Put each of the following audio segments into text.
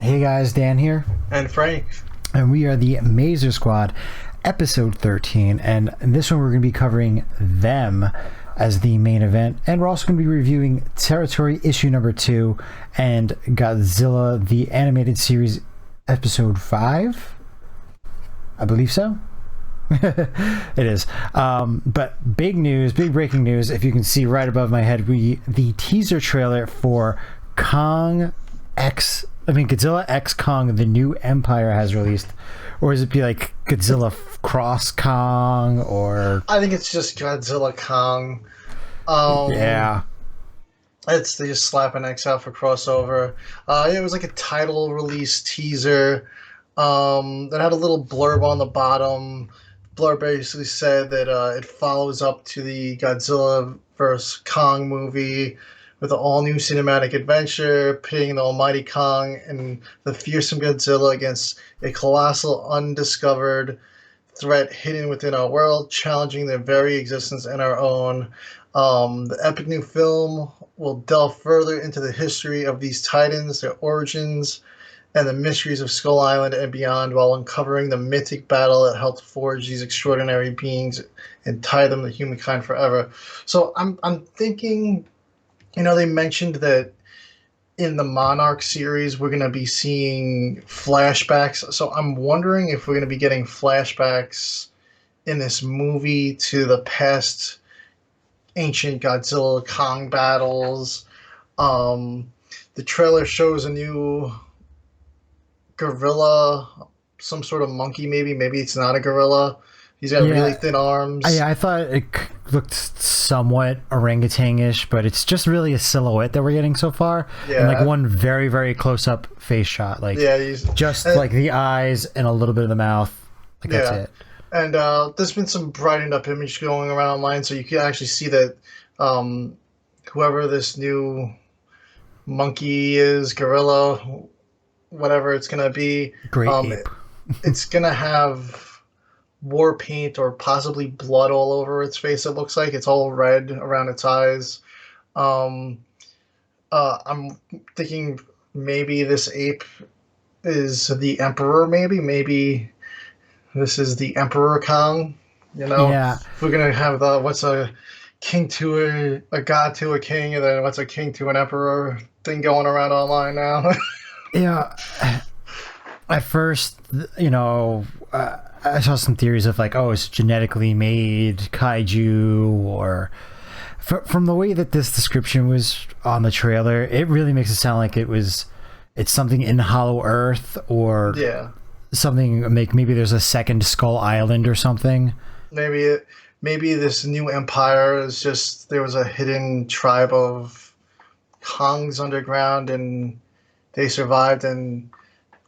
Hey guys, Dan here, And Frank. and we are the Mazer Squad, episode 13, and in this one we're going to be covering Them as the main event, and we're also going to be reviewing Territory issue number 2 and Godzilla the Animated Series episode 5. I believe so. It is. But big news, big breaking news, if you can see right above my head, the teaser trailer for Godzilla X Kong, the New Empire has released. Or is it be like Godzilla Cross Kong, or... I think it's just Godzilla Kong. Yeah. They just slap an X out for crossover. It was like a title release teaser that had a little blurb on the bottom. Blurb basically said that it follows up to the Godzilla vs. Kong movie with an all-new cinematic adventure, pitting the almighty Kong and the fearsome Godzilla against a colossal, undiscovered threat hidden within our world, challenging their very existence and our own. The epic new film will delve further into the history of these titans, their origins, and the mysteries of Skull Island and beyond, while uncovering the mythic battle that helped forge these extraordinary beings and tie them to humankind forever. So I'm thinking, they mentioned that in the Monarch series we're going to be seeing flashbacks. So I'm wondering if we're going to be getting flashbacks in this movie to the past ancient Godzilla Kong battles. The trailer shows a new gorilla, some sort of monkey, maybe it's not a gorilla. He's got really thin arms. I thought it looked somewhat orangutan-ish, but it's just really a silhouette that we're getting so far. And like one very, very close-up face shot. Like like the eyes and a little bit of the mouth. Like that's it. And there's been some brightened up image going around online, so you can actually see that whoever this new monkey is, gorilla, whatever it's going to be, it's going to have war paint or possibly blood all over its face. It looks like it's all red around its eyes. I'm thinking maybe this ape is the Emperor. Maybe this is the Emperor Kong. We're gonna have what's a king to a god to a king, and then what's a king to an emperor thing going around online now. At first, I saw some theories of like, oh, it's genetically made kaiju, or from the way that this description was on the trailer, it really makes it sound like it's something in Hollow Earth, or something maybe there's a second Skull Island or something. Maybe this new empire is just, there was a hidden tribe of Kongs underground and they survived, and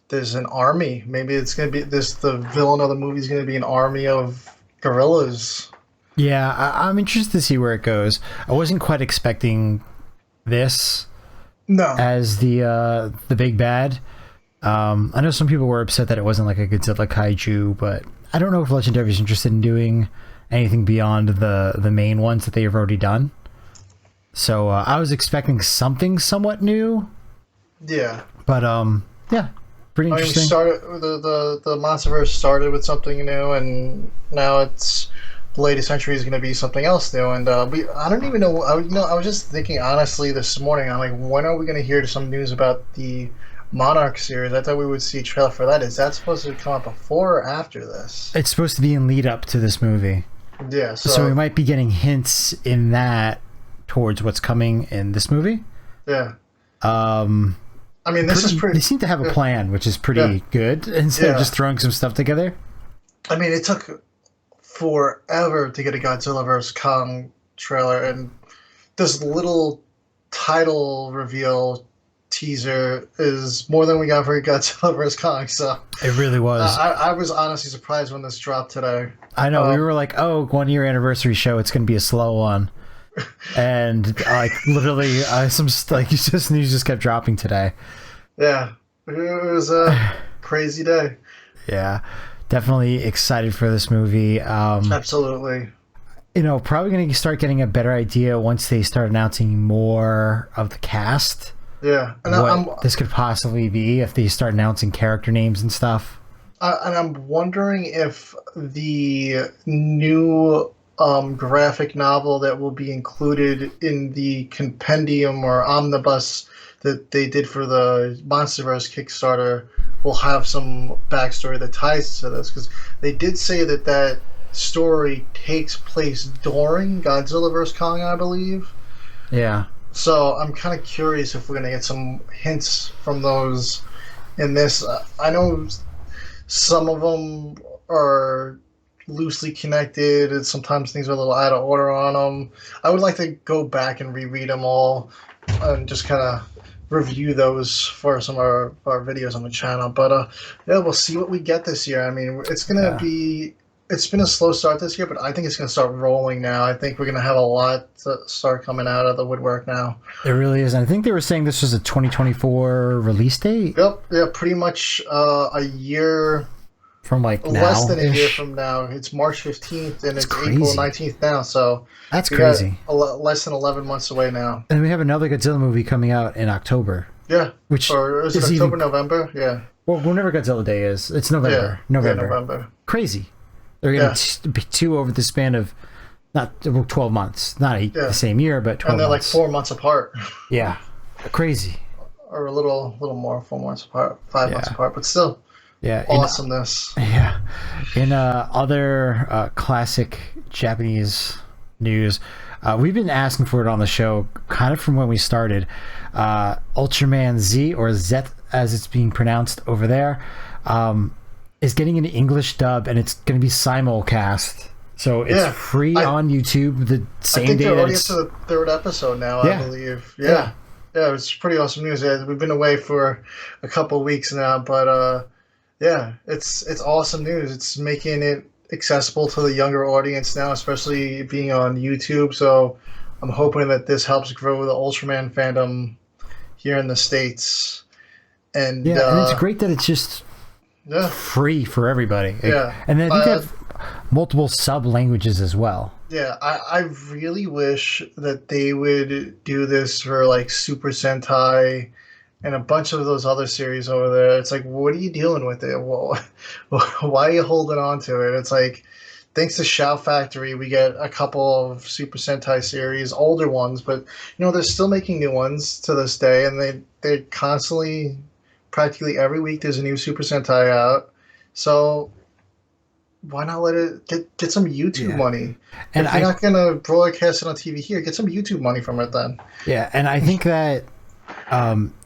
there's an army. Maybe it's going to be the villain of the movie is going to be an army of gorillas. Yeah, I'm interested to see where it goes. I wasn't quite expecting this as the big bad. I know some people were upset that it wasn't like a Godzilla kaiju, but I don't know if Legendary is interested in doing anything beyond the main ones that they have already done. So I was expecting something somewhat new. Yeah. But pretty interesting. The MonsterVerse started with something new, and now the latest entry is going to be something else new. And I don't even know. I was just thinking honestly this morning. I'm like, when are we going to hear some news about the Monarch series? I thought we would see a trailer for that. Is that supposed to come out before or after this? It's supposed to be in lead up to this movie. Yeah. So we might be getting hints in that towards what's coming in this movie. Yeah. I mean, this is pretty... They seem to have a plan, which is pretty good, instead of just throwing some stuff together. I mean, it took forever to get a Godzilla vs. Kong trailer, and this little title reveal teaser is more than we got for Godzilla vs. Kong, so... It really was. I was honestly surprised when this dropped today. I know, we were like, 1 year anniversary show, it's going to be a slow one. And literally news just kept dropping today. Yeah, it was a crazy day. Yeah, definitely excited for this movie. Absolutely. Probably going to start getting a better idea once they start announcing more of the cast. Yeah, and what this could possibly be if they start announcing character names and stuff. And I'm wondering if the new graphic novel that will be included in the compendium or omnibus that they did for the MonsterVerse Kickstarter will have some backstory that ties to this, because they did say that that story takes place during Godzilla vs. Kong, I believe. Yeah. So I'm kind of curious if we're going to get some hints from those in this. I know some of them are loosely connected, and sometimes things are a little out of order on them. I would like to go back and reread them all and just kind of review those for some of our videos on the channel. But yeah, we'll see what we get this year. I mean, it's going to be... It's been a slow start this year, but I think it's going to start rolling now. I think we're going to have a lot to start coming out of the woodwork now. It really is. And I think they were saying this was a 2024 release date? Yep. Yeah, pretty much a year... From like now? Less than a year from now. It's March 15th, and it's April 19th now, so... That's crazy. Less than 11 months away now. And we have another Godzilla movie coming out in October. Yeah. Or is it October, November? Yeah. Well, whenever Godzilla Day is. It's November. Yeah, November. November. Crazy. They're going to be two over the span of 12 months. Not the same year, but 12 months. And they're like 4 months apart. Yeah. Crazy. Or a little more, 4 months apart, 5 months apart, but still. Yeah. Awesomeness. In other classic Japanese news, we've been asking for it on the show kind of from when we started. Ultraman Z, or Zett as it's being pronounced over there, is getting an English dub, and it's going to be simulcast. So it's free on YouTube the same day. I think they're already up to the 3rd episode now, I believe. Yeah, it's pretty awesome news. We've been away for a couple of weeks now, but it's awesome news. It's making it accessible to the younger audience now, especially being on YouTube. So I'm hoping that this helps grow the Ultraman fandom here in the States. And and it's great that it's just free for everybody. And then I think they have multiple sub languages as well. Yeah, I really wish that they would do this for like Super Sentai and a bunch of those other series over there. It's like, what are you dealing with it? Well, why are you holding on to it? It's like, thanks to Shout Factory, we get a couple of Super Sentai series, older ones, but they're still making new ones to this day, and they constantly, practically every week, there's a new Super Sentai out. So why not let it get some YouTube money? And if you're not going to broadcast it on TV here, get some YouTube money from it then. Yeah, and I think that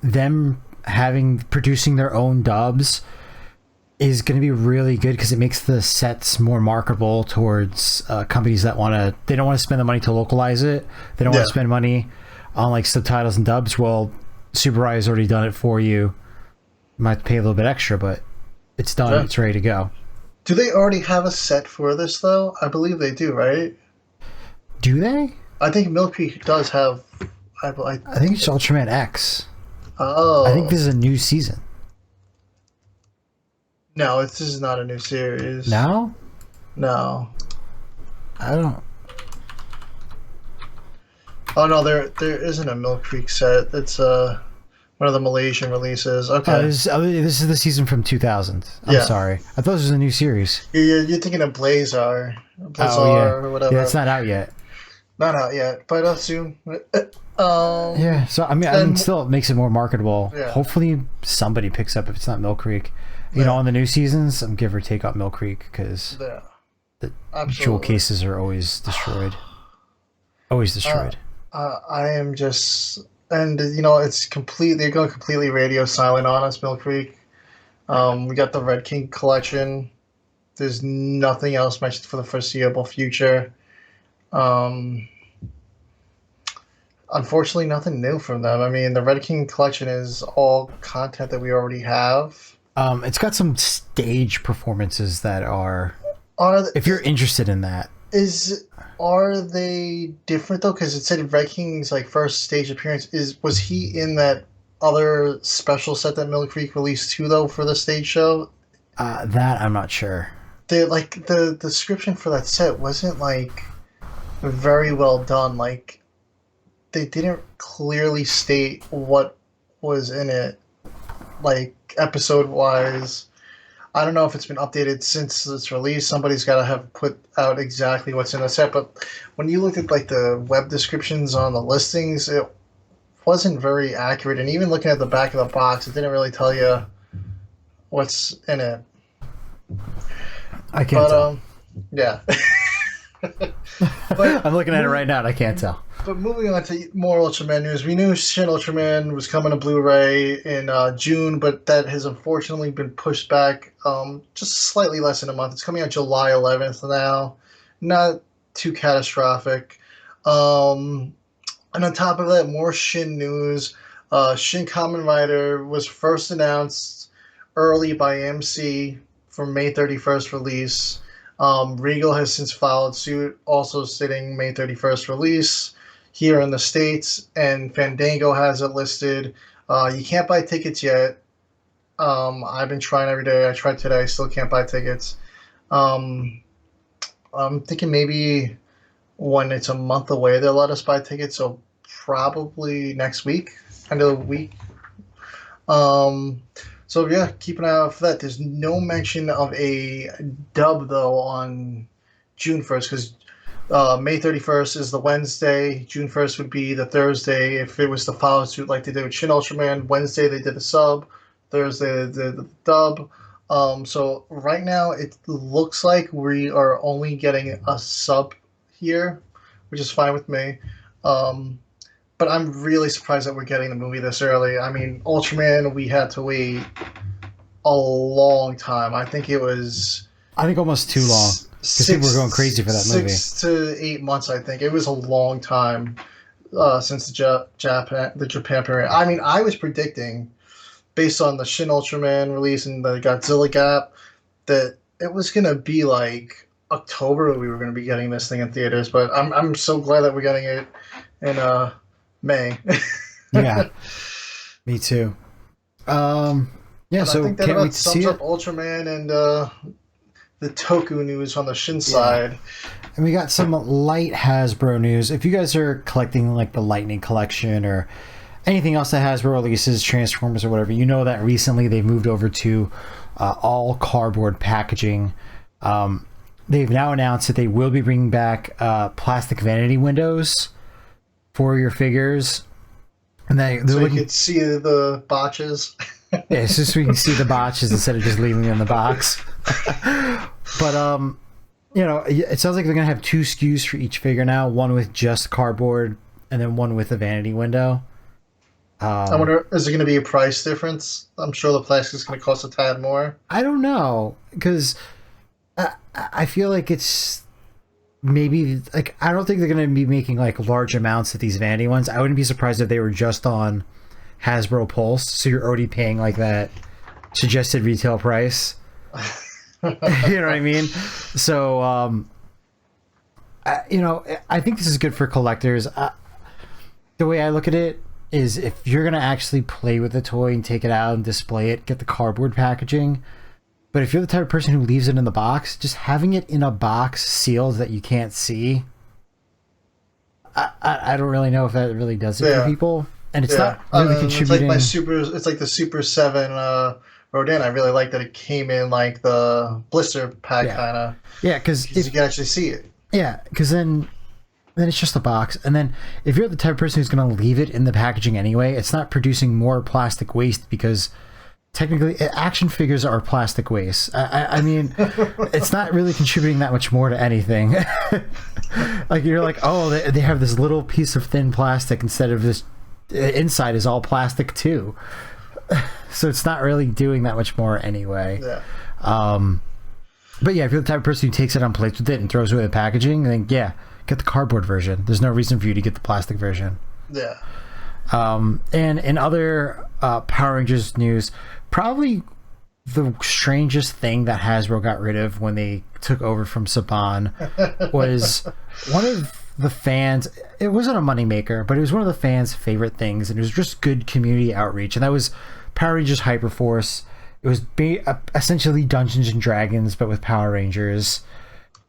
them producing their own dubs is going to be really good, because it makes the sets more marketable towards companies that they don't want to spend the money to localize it. They don't want to spend money on like subtitles and dubs. Well, Super Rai has already done it for you. You might pay a little bit extra, but it's done. Yeah. It's ready to go. Do they already have a set for this though? I believe they do, right? Do they? I think Mill Creek does have. I think it's Ultraman X. Oh. I think this is a new season. No, this is not a new series. No? No. I don't... Oh, no, there isn't a Mill Creek set. It's one of the Malaysian releases. Okay. This is the season from 2000. I'm sorry. I thought this was a new series. You're thinking of Blazar. Or whatever. Yeah, it's not out yet. Not out yet, but soon. So I mean, still it makes it more marketable. Yeah. Hopefully somebody picks up if it's not Mill Creek. On the new seasons, I'm give or take up Mill Creek, because the jewel cases are always destroyed. Always destroyed. I am just, and it's they're going completely radio silent on us, Mill Creek. We got the Red King collection. There's nothing else mentioned for the foreseeable future. Unfortunately, nothing new from them. I mean, the Red King collection is all content that we already have. It's got some stage performances that are if you're interested in that. Are they different though? Because it said Red King's first stage appearance was he in that other special set that Mill Creek released too though for the stage show? That I'm not sure. The description for that set wasn't very well done. They didn't clearly state what was in it, like episode wise. I don't know if it's been updated since its release. Somebody's got to have put out exactly what's in the set. But when you look at like the web descriptions on the listings, it wasn't very accurate. And even looking at the back of the box, it didn't really tell you what's in it. I can't tell. Yeah. I'm looking at it right now and I can't tell. But moving on to more Ultraman news, we knew Shin Ultraman was coming to Blu-ray in June, but that has unfortunately been pushed back just slightly less than a month. It's coming out July 11th now. Not too catastrophic. And on top of that, more Shin news. Shin Kamen Rider was first announced early by MC for May 31st release. Regal has since followed suit, also stating May 31st release here in the States, and Fandango has it listed. You can't buy tickets yet. I've been trying every day. I tried today. I still can't buy tickets. I'm thinking maybe when it's a month away, they'll let us buy tickets, so probably next week, end of the week. So yeah, keep an eye out for that. There's no mention of a dub though on June 1st because May 31st is the Wednesday. June 1st would be the Thursday. If it was the follow suit like they did with Shin Ultraman, Wednesday they did the sub, Thursday they did the dub. So right now it looks like we are only getting a sub here, which is fine with me. But I'm really surprised that we're getting the movie this early. I mean, Ultraman, we had to wait a long time. I think almost too long. Because people were going crazy for that movie. 6 to 8 months, I think. It was a long time since the Japan period. I mean, I was predicting, based on the Shin Ultraman release and the Godzilla gap, that it was going to be like October we were going to be getting this thing in theaters. But I'm so glad that we're getting it in May. Yeah, me too. Yeah, and so I think that can't wait about to see sums it. up Ultraman and the Toku news on the Shin side. And we got some light Hasbro news. If you guys are collecting like the Lightning Collection or anything else that Hasbro releases, Transformers or whatever, you know that recently they've moved over to all cardboard packaging. They've now announced that they will be bringing back plastic vanity windows for your figures, and so you could see the botches. Yeah, it's just so we can see the botches instead of just leaving them in the box. But you know, it sounds like they're gonna have 2 SKUs for each figure now. One with just cardboard, and then one with a vanity window. I wonder, is there going to be a price difference? I'm sure the plastic is going to cost a tad more. I don't know, because I feel like it's maybe like I don't think they're going to be making like large amounts of these vanity ones. I wouldn't be surprised if they were just on Hasbro Pulse, so you're already paying like that suggested retail price. You know what I mean? So you know, I think this is good for collectors. The way I look at it is, if you're going to actually play with the toy and take it out and display it, get the cardboard packaging. But if you're the type of person who leaves it in the box, just having it in a box sealed that you can't see, I don't really know if that really does it for people. And it's not really contributing. It's like the Super 7 Rodin. I really like that it came in like the blister pack kind of. Yeah, because you can actually see it. Yeah, because then it's just a box. And then if you're the type of person who's going to leave it in the packaging anyway, it's not producing more plastic waste, because technically action figures are plastic waste. I mean, it's not really contributing that much more to anything. Like, you're like, oh, they have this little piece of thin plastic instead of this inside is all plastic too. So it's not really doing that much more anyway. Yeah. But yeah, if you're the type of person who takes it on plates with it and throws away the packaging, then yeah, get the cardboard version. There's no reason for you to get the plastic version. Yeah. And in other Power Rangers news, probably the strangest thing that Hasbro got rid of when they took over from Saban was one of the fans. It wasn't a moneymaker, but it was one of the fans' favorite things, and it was just good community outreach. And that was Power Rangers Hyperforce. It was essentially Dungeons and Dragons, but with Power Rangers.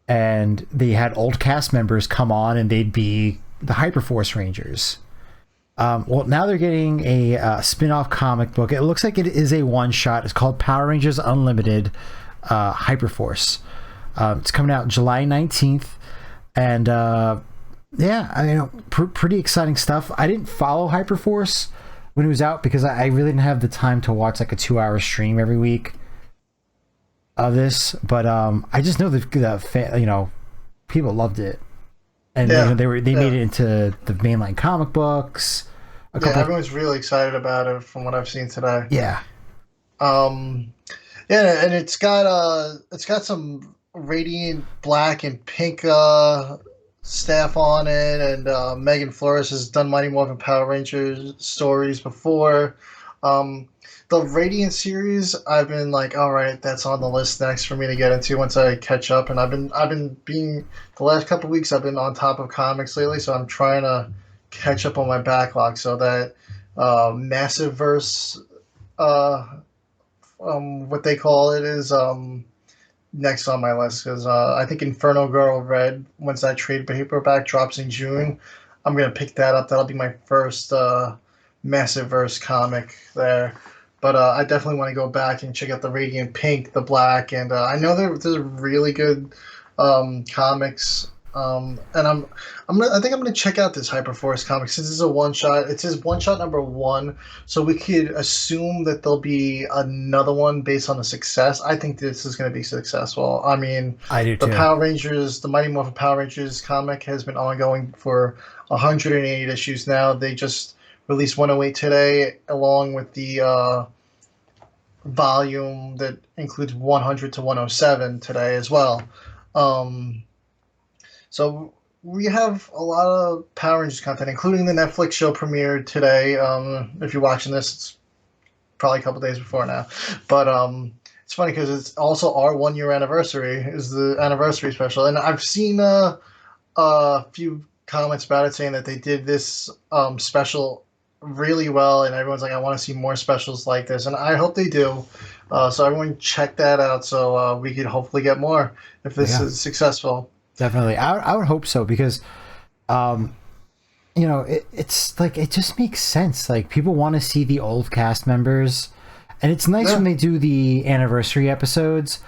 And they had old cast members come on, and they'd be the Hyperforce Rangers. Well, now they're getting a spin-off comic book. It looks like it is a one-shot. It's called Power Rangers Unlimited Hyperforce. It's coming out July 19th. And yeah, I mean, pretty exciting stuff. I didn't follow Hyperforce when it was out because I really didn't have the time to watch like a 2-hour stream every week of this. But I just know that people loved it. And they made it into the mainline comic books. Everyone's really excited about it from what I've seen today. Yeah. And it's got some radiant black and pink staff on it, and Megan Flores has done Mighty Morphin Power Rangers stories before. The Radiant series, I've been like, all right, that's on the list next for me to get into once I catch up. And I've been being the last couple of weeks, I've been on top of comics lately, so I'm trying to catch up on my backlog. So that Massive Verse, what they call it, is next on my list because I think Inferno Girl Red, once that trade paperback drops in June, I'm gonna pick that up. That'll be my first Massive Verse comic there. But I definitely want to go back and check out the Radiant Pink, the Black, and I know there's really good comics. And I think I'm gonna check out this Hyperforce comic since it's a one shot. It says one shot number 1, so we could assume that there'll be another one based on the success. I think this is gonna be successful. I mean, I do too. The Power Rangers, the Mighty Morphin Power Rangers comic has been ongoing for 108 issues now. They just released 108 today, along with the volume that includes 100 to 107 today as well. So we have a lot of Power Rangers content, including the Netflix show premiered today. If you're watching this, it's probably a couple days before now. But it's funny because it's also our 1-year anniversary is the anniversary special. And I've seen a few comments about it saying that they did this special really well, and everyone's like, I want to see more specials like this, and I hope they do. So everyone check that out so we could hopefully get more if this is successful. Definitely. I would hope so because it's like it just makes sense. Like people want to see the old cast members, and it's nice when they do the anniversary episodes.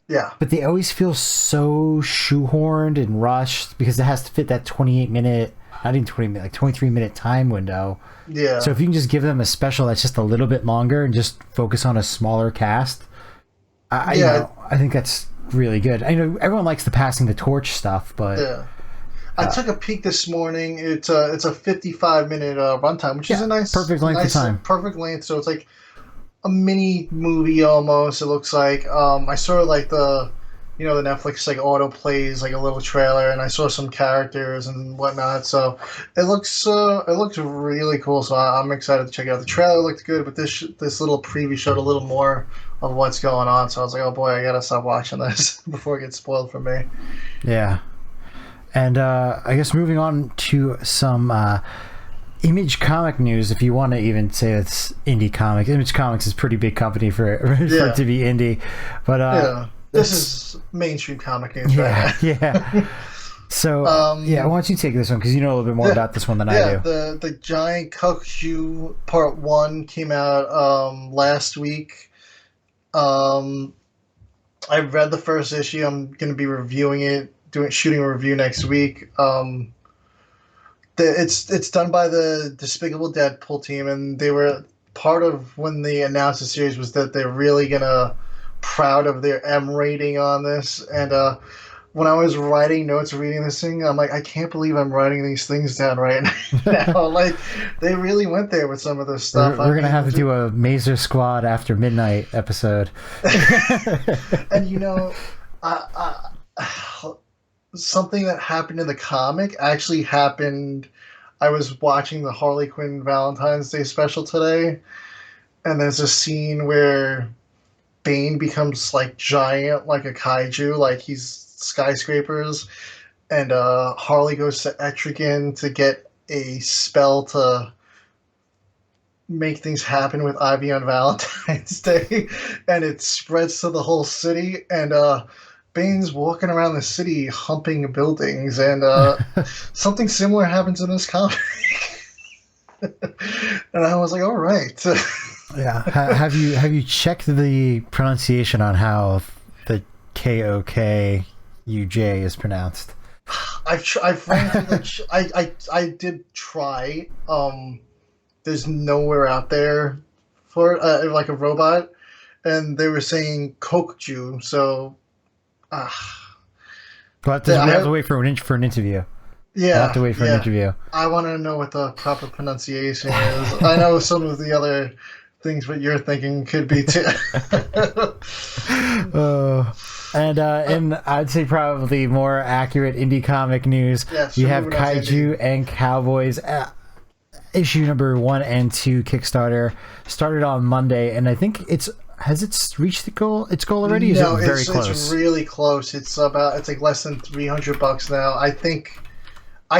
Yeah. But they always feel so shoehorned and rushed because it has to fit that 28-minute, not even 20 minute, like 23-minute time window. Yeah. So if you can just give them a special that's just a little bit longer and just focus on a smaller cast, I think that's really good. I know everyone likes the passing the torch stuff, but yeah. I took a peek this morning. It's a 55-minute runtime, which is a nice perfect length of time. Perfect length. So it's like a mini movie almost. It looks like I saw like the Netflix like auto plays like a little trailer, and I saw some characters and whatnot. So it looks really cool. So I'm excited to check it out. The trailer looked good, but this little preview showed a little more of what's going on. So I was like, oh boy, I gotta stop watching this before it gets spoiled for me. Yeah, and I guess moving on to some Image Comic news, if you want to even say it's indie comics. Image Comics is a pretty big company for it to be indie, but this is mainstream comic news, right? Yeah. So why don't you take this one because you know a little bit more about this one than I do. The Giant Kokju Part 1 came out last week. I read the first issue. I'm going to be reviewing it, shooting a review next week. It's done by the Despicable Deadpool team, and they were part of when they announced the series was that they're really gonna proud of their M rating on this. And when I was writing notes, reading this thing, I'm like, I can't believe I'm writing these things down right now. Like they really went there with some of this stuff. We're gonna have to do a Mazer Squad after midnight episode. And something that happened in the comic actually happened. I was watching the Harley Quinn Valentine's Day special today, and there's a scene where Bane becomes like giant, like a kaiju, like he's skyscrapers, and Harley goes to Etrigan to get a spell to make things happen with Ivy on Valentine's Day, and it spreads to the whole city, and Bane's walking around the city humping buildings, and something similar happens in this comic. And I was like, all right. Yeah. Have you checked the pronunciation on how the KOKUJ is pronounced? I've ran through I did try. There's nowhere out there for like a robot, and they were saying Kokju. So, But we have to wait for an interview. Yeah, I'll have to wait for an interview. I want to know what the proper pronunciation is. I know some of the other things what you're thinking could be too. And I'd say probably more accurate indie comic news. Yes, we have Kaiju and Cowboys issue number 1 and 2 Kickstarter started on Monday, and I think has it reached its goal already? No, is it very close? It's really close. It's like less than $300 now. I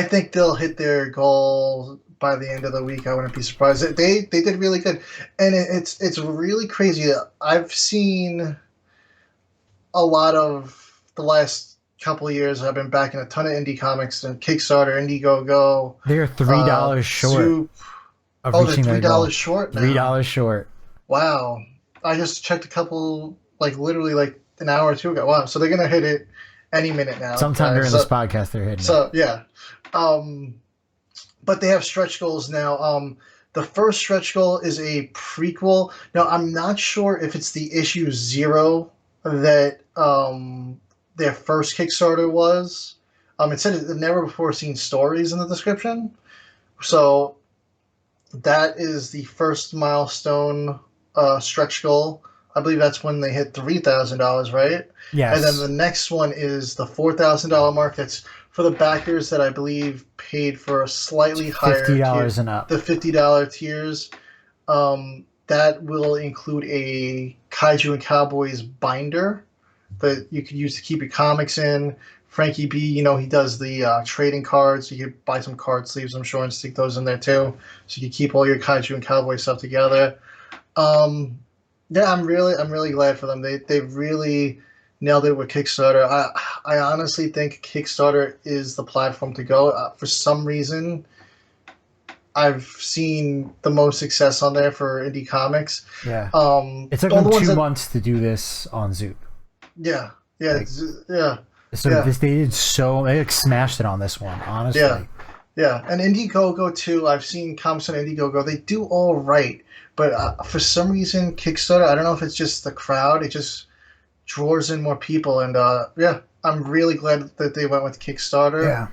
think they'll hit their goal by the end of the week. I wouldn't be surprised. They did really good, and it's really crazy. I've seen a lot of the last couple of years. I've been backing a ton of indie comics and Kickstarter, Indiegogo. They're $3 short. They're $3 short now. $3 short. Wow. I just checked a couple, literally an hour or two ago. Wow. So they're going to hit it any minute now. Sometime during this podcast they're hitting it. So, yeah. But they have stretch goals now. The first stretch goal is a prequel. Now, I'm not sure if it's the issue 0 that their first Kickstarter was. It said they've never before seen stories in the description. So that is the first milestone stretch goal. I believe that's when they hit $3,000, right? Yes. And then the next one is the $4,000 mark. That's for the backers that I believe paid for a slightly higher $50 and up. The $50 tiers. That will include a Kaiju and Cowboys binder that you could use to keep your comics in. Frankie B, he does the trading cards. You could buy some card sleeves, I'm sure, and stick those in there too, so you can keep all your Kaiju and Cowboy stuff together. Yeah, I'm really glad for them. They really nailed it with Kickstarter. I honestly think Kickstarter is the platform to go. For some reason, I've seen the most success on there for indie comics. Yeah. It took them 2 months to do this on Zoop. Yeah. So they smashed it on this one, honestly. Yeah. And Indiegogo too. I've seen comics on Indiegogo. They do all right, but for some reason, Kickstarter, I don't know if it's just the crowd. It just draws in more people, and I'm really glad that they went with Kickstarter. Yeah.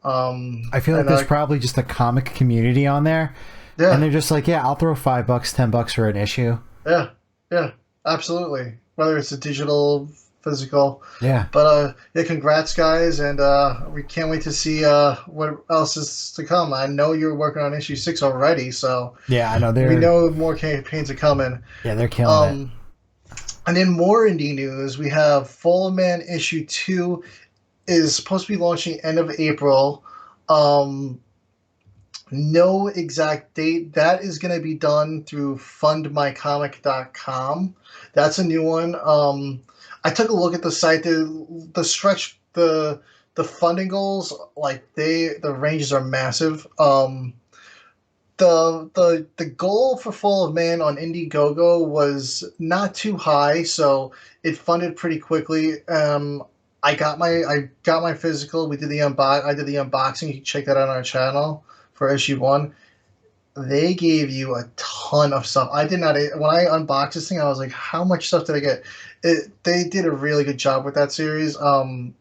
I feel like there's probably just a comic community on there. Yeah. And they're just like, yeah, I'll throw $5, $10 for an issue. Yeah, absolutely. Whether it's a digital, physical. Yeah. But congrats guys, and we can't wait to see what else is to come. I know you're working on issue 6 already, so yeah, I know we know more campaigns are coming. Yeah, they're killing it. And in more indie news, we have Fall Man issue 2 is supposed to be launching end of April. No exact date. That is going to be done through fundmycomic.com. That's a new one. I took a look at the site. The stretch, the funding goals, the ranges are massive. The goal for Fall of Man on Indiegogo was not too high, so it funded pretty quickly. I got my physical. I did the unboxing. You can check that out on our channel for issue 1. They gave you a ton of stuff. I did not. When I unboxed this thing, I was like, how much stuff did I get? They did a really good job with that series. And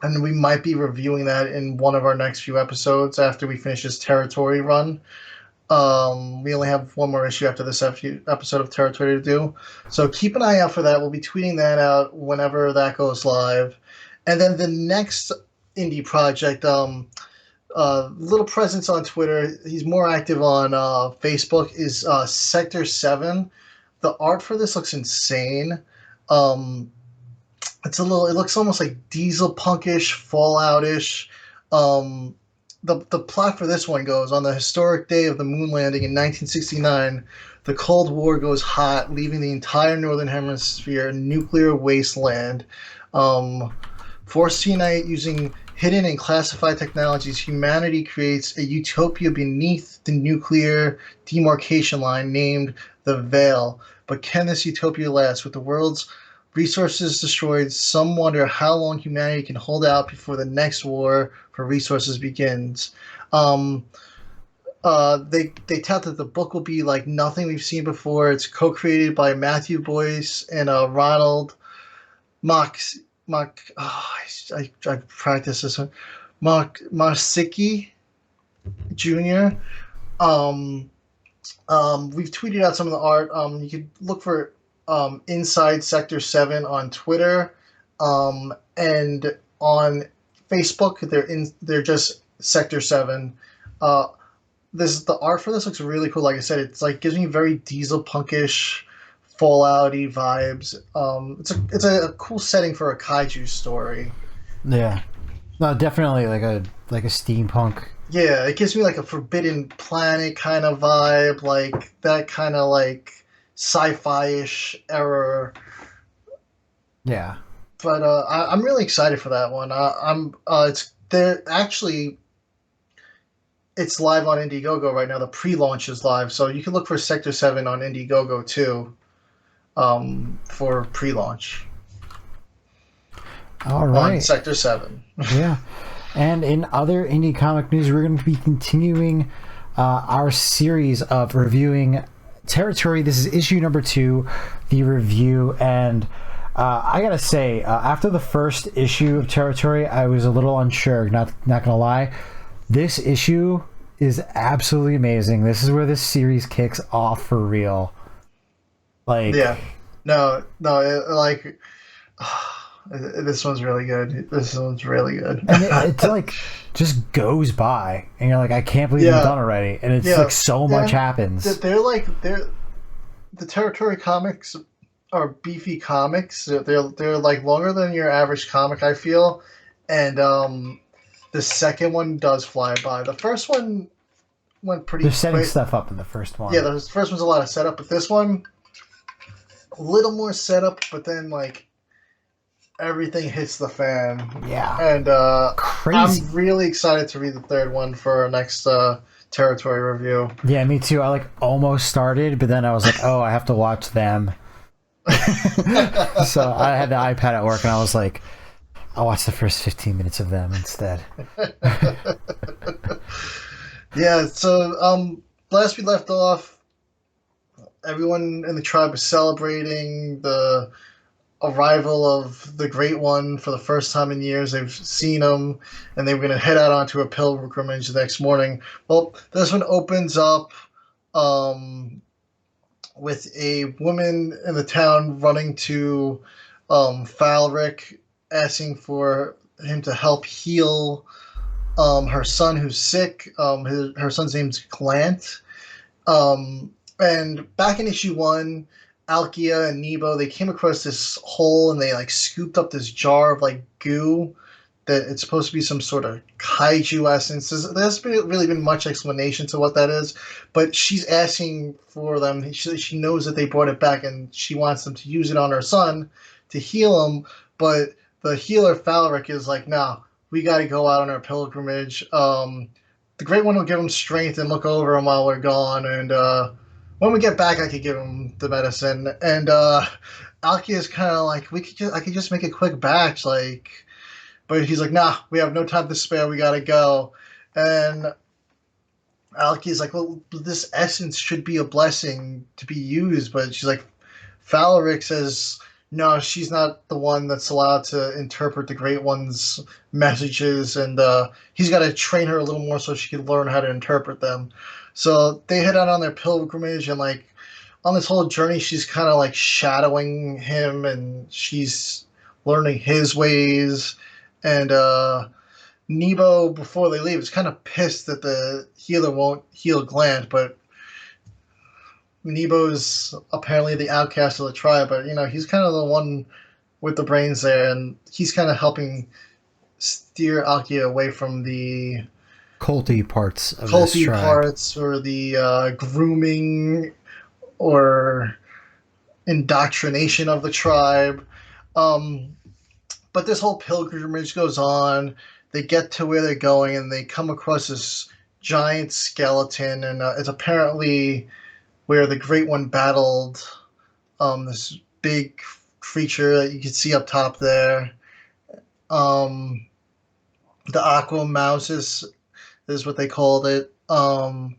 we might be reviewing that in one of our next few episodes after we finish this Territory run. We only have one more issue after this episode of Territory to do. So keep an eye out for that. We'll be tweeting that out whenever that goes live. And then the next indie project, little presence on Twitter. He's more active on Facebook. Is Sector 7. The art for this looks insane. It looks almost like diesel punkish, Fallout-ish. The plot for this one goes, on the historic day of the moon landing in 1969, the Cold War goes hot, leaving the entire northern hemisphere a nuclear wasteland. Forced to unite using hidden in classified technologies, humanity creates a utopia beneath the nuclear demarcation line named the Veil. But can this utopia last? With the world's resources destroyed, some wonder how long humanity can hold out before the next war for resources begins. Um, they tout that the book will be like nothing we've seen before. It's co-created by Matthew Boyce and Ronald Mox. I practiced this one. Marsicki Jr. Um, we've tweeted out some of the art. You could look for Inside Sector 7 on Twitter, and on Facebook. They're just Sector 7. The art for this looks really cool. Like I said, it's like gives me very diesel punkish, Fallout-y vibes. It's a cool setting for a kaiju story. Yeah, no, definitely like a steampunk. Yeah, it gives me like a Forbidden Planet kind of vibe, like that kind of like sci-fi-ish era. Yeah, But I'm really excited for that one. It's live on Indiegogo right now. The pre-launch is live, so you can look for Sector 7 on Indiegogo too, for pre-launch. All right. On Sector 7. Yeah. And in other indie comic news, we're going to be continuing our series of reviewing Territory. This is issue number 2, the review. And I got to say, after the first issue of Territory, I was a little unsure, not going to lie. This issue is absolutely amazing. This is where this series kicks off for real. Like, yeah, this one's really good. This one's really good. And it's like just goes by, and you're like, I can't believe it's done already. And it's like so much happens. The Territory comics are beefy comics. They're like longer than your average comic, I feel, and the second one does fly by. The first one went pretty. They're setting stuff up in the first one. Yeah, the first one's a lot of setup, but this one, a little more setup, but then like everything hits the fan. Yeah, and crazy. I'm really excited to read the third one for our next Territory review. Yeah, me too. I like almost started, but then I was like, oh, I have to watch them. So I had the iPad at work, and I was like, I'll watch the first 15 minutes of them instead. Yeah, so last we left off, everyone in the tribe was celebrating the arrival of the Great One for the first time in years. They've seen him, and they were going to head out onto a pilgrimage the next morning. Well, this one opens up with a woman in the town running to Falric, asking for him to help heal her son who's sick. Her son's name's Glant. And back in issue 1, Alkia and Nebo, they came across this hole, and they like scooped up this jar of like goo that it's supposed to be some sort of kaiju essence. There hasn't really been much explanation to what that is, but she's asking for them. She knows that they brought it back, and she wants them to use it on her son to heal him, but the healer Falric is like, nah, we got to go out on our pilgrimage. The Great One will give him strength and look over him while we're gone, and when we get back, I could give him the medicine. And Alki is kind of like, I could just make a quick batch, like, but he's like, nah, we have no time to spare. We got to go. And Alki is like, well, this essence should be a blessing to be used, but she's like, Falric says, no, she's not the one that's allowed to interpret the Great One's messages, and he's got to train her a little more so she can learn how to interpret them. So they head out on their pilgrimage, and like on this whole journey, she's kind of like shadowing him, and she's learning his ways. And Nebo, before they leave, is kind of pissed that the healer won't heal Glant, but Nebo's apparently the outcast of the tribe, but he's kind of the one with the brains there, and he's kind of helping steer Alkia away from the culty parts of this tribe. Parts, or the grooming or indoctrination of the tribe. But this whole pilgrimage goes on. they get to where they're going, and they come across this giant skeleton, and it's apparently where the Great One battled this big creature that you can see up top there. Um, the Aqua Mouse is what they called it. And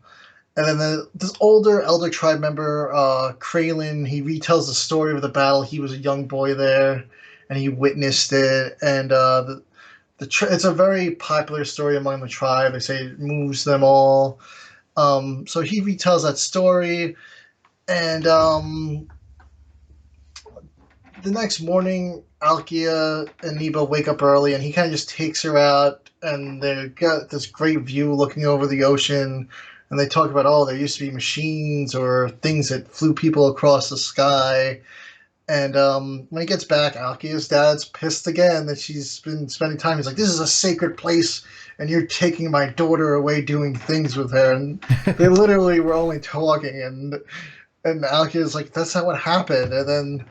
then this older Elder Tribe member, Kraylin, he retells the story of the battle. He was a young boy there, and he witnessed it. And it's a very popular story among the tribe. They say it moves them all. So he retells that story, and the next morning, Alkia and Nebo wake up early, and he kind of just takes her out, and they've got this great view looking over the ocean. And they talk about, oh, there used to be machines or things that flew people across the sky. And when he gets back, Alkia's dad's pissed again that she's been spending time. He's like, this is a sacred place, and you're taking my daughter away doing things with her. And they literally were only talking, and Alkia's like, that's not what happened. And then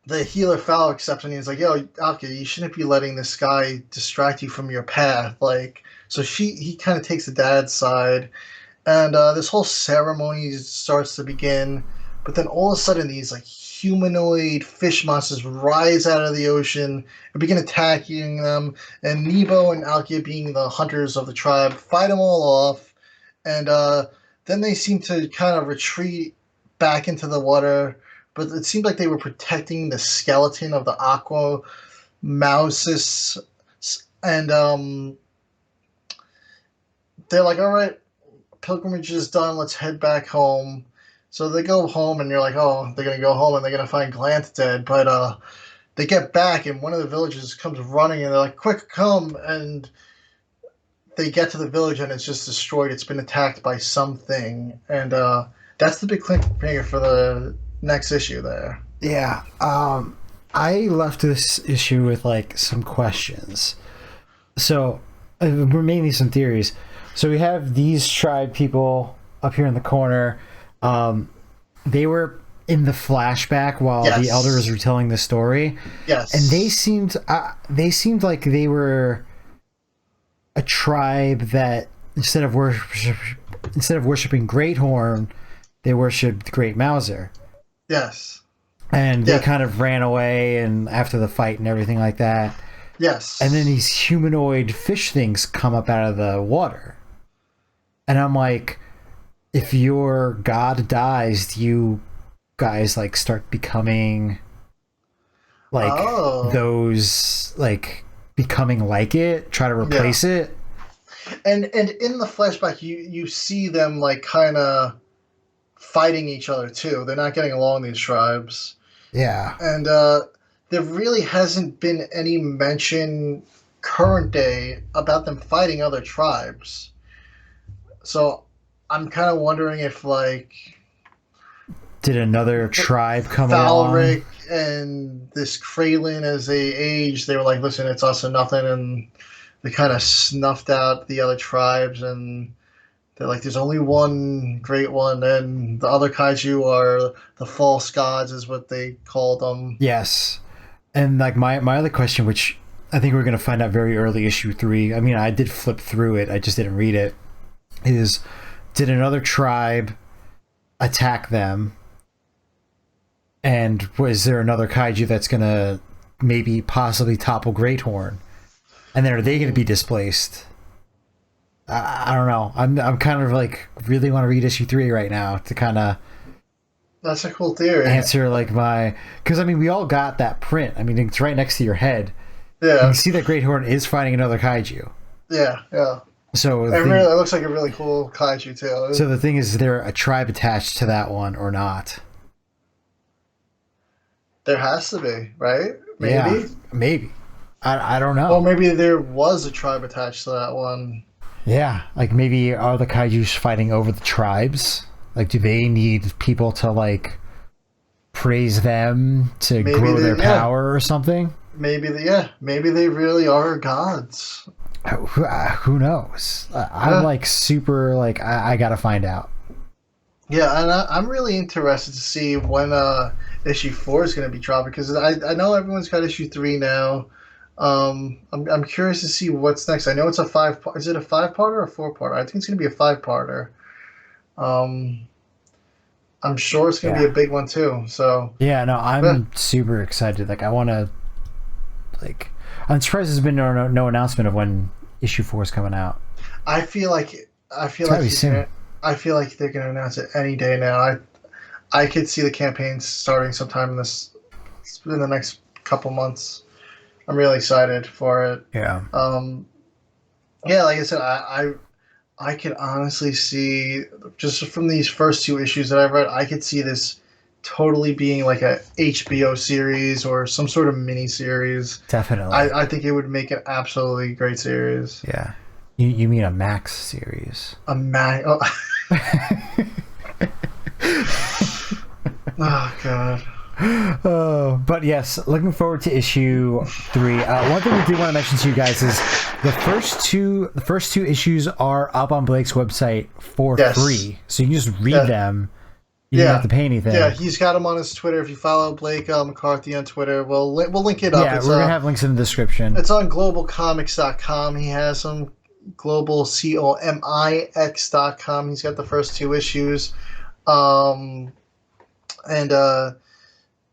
the healer Fowl accepts, and he's like, yo, Alkia, you shouldn't be letting this guy distract you from your path. So he kind of takes the dad's side, and this whole ceremony starts to begin. But then all of a sudden, these humanoid fish monsters rise out of the ocean and begin attacking them. And Nebo and Alkia, being the hunters of the tribe, fight them all off. And then they seem to kind of retreat back into the water. But it seemed like they were protecting the skeleton of the Aqua Mouses, and they're like, all right, pilgrimage is done, let's head back home. So they go home, and you're like, oh, they're going to go home, and they're going to find Glant dead. But they get back, and one of the villagers comes running, and they're like, quick, come. And they get to the village, and it's just destroyed. It's been attacked by something. And that's the big cliffhanger for the next issue there. Yeah. I left this issue with some questions. So, mainly some theories. So we have these tribe people up here in the corner. They were in the flashback while the elder was retelling the story. Yes. And they seemed like they were a tribe that instead of worshiping Great Horn, they worshipped Great Mouser. Yes. And they kind of ran away and after the fight and everything like that. Yes. And then these humanoid fish things come up out of the water. And I'm like, if your god dies, do you guys start becoming those becoming like it, try to replace it? And in the flashback you see them kind of fighting each other too. They're not getting along, these tribes. Yeah. And there really hasn't been any mention current day about them fighting other tribes. So I'm kind of wondering if did another tribe come Valric along? And this Kraylin, as they aged, they were like, listen, it's us or nothing, and they kind of snuffed out the other tribes, and they're like, there's only one Great One, and the other kaiju are the false gods, is what they called them. Yes. And my other question, which I think we're going to find out very early, issue 3, I mean, I did flip through it, I just didn't read it, is did another tribe attack them? And was there another kaiju that's going to maybe possibly topple Great Horn? And then are they going to be displaced? I don't know. I'm kind of really want to read issue 3 right now to kind of. That's a cool theory. Answer because I mean we all got that print. I mean it's right next to your head. Yeah. You can see that Great Horn is fighting another kaiju. Yeah, yeah. So it looks like a really cool kaiju too. So the thing is there a tribe attached to that one or not? There has to be, right? Maybe. Yeah, maybe. I don't know. Well, maybe there was a tribe attached to that one. Yeah, maybe are the kaijus fighting over the tribes? Do they need people to praise them to grow their power or something? Maybe they really are gods. Who knows? I'm super I gotta find out. Yeah, and I'm really interested to see when issue 4 is going to be dropped, because I know everyone's got issue 3 now. I'm curious to see what's next. I know it's a five. Is it a five-parter or a four-parter? I think it's going to be a five-parter. Um, I'm sure it's going to be Yeah. a big one too. So Yeah, no, yeah, I'm super excited. Like, I want to, like, I'm surprised there's been no announcement of when issue 4 is coming out. I feel like I feel It's like gotta be he's gonna. soon. I feel like they're going to announce it any day now. I could see the campaign starting sometime in the next couple months. I'm really excited for it. Yeah. Um, yeah, like I said, I could honestly see just from these first two issues that I've read, I could see this totally being like a HBO series or some sort of mini series. Definitely. I think it would make an absolutely great series. Yeah. You mean a Max series? A mag. Oh. Oh god. Oh, but yes, looking forward to issue 3. One thing we do want to mention to you guys is the first two issues are up on Blake's website for Yes. free, so you can just read Yeah. them. You don't have to pay anything. Yeah, he's got him on his Twitter. If you follow Blake McCarthy on Twitter, we'll link it up. Yeah, we're gonna have links in the description. It's on globalcomics.com. He has some global comix.com. He's got the first two issues. And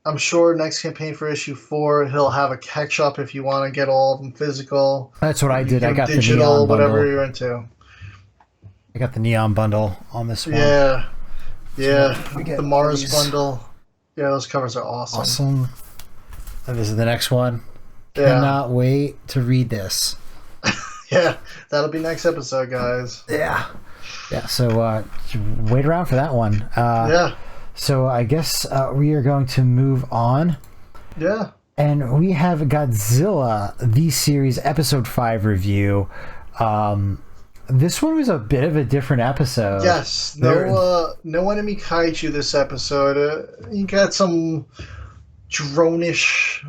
I'm sure next campaign for issue 4, he'll have a catch up if you want to get all of them physical. That's what I did. I got digital, the neon whatever bundle. you're into. I got the neon bundle on this one. Yeah. Yeah. we get The Mars these. bundle. Yeah, those covers are awesome. Awesome. And this is the next one. Yeah. Cannot wait to read this. Yeah, that'll be next episode, guys. Yeah. Yeah, so wait around for that one. Yeah. So I guess we are going to move on. Yeah. And we have Godzilla The Series Episode 5 review. This one was a bit of a different episode. Yes. No enemy kaiju this episode. You got some drone-ish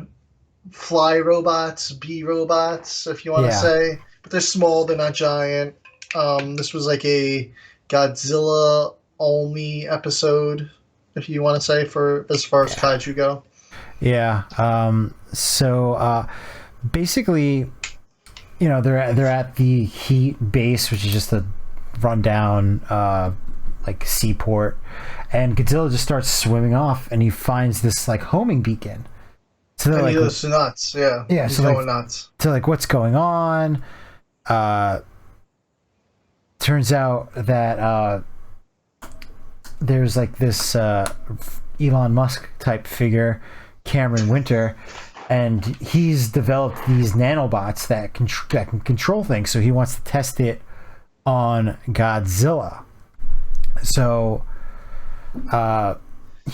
fly robots, bee robots, if you want to say. But they're small, they're not giant. This was like a Godzilla only episode, if you want to say, for as far as kaiju go. Yeah. So basically, you know, they're at the Heat base, which is just a rundown like seaport, and Godzilla just starts swimming off, and he finds this like homing beacon. So they're And like, he goes nuts. Yeah. Yeah, He's so, going like, nuts. so like, what's going on? Turns out that there's like this Elon Musk type figure, Cameron Winter, and he's developed these nanobots that can control things. So he wants to test it on Godzilla. So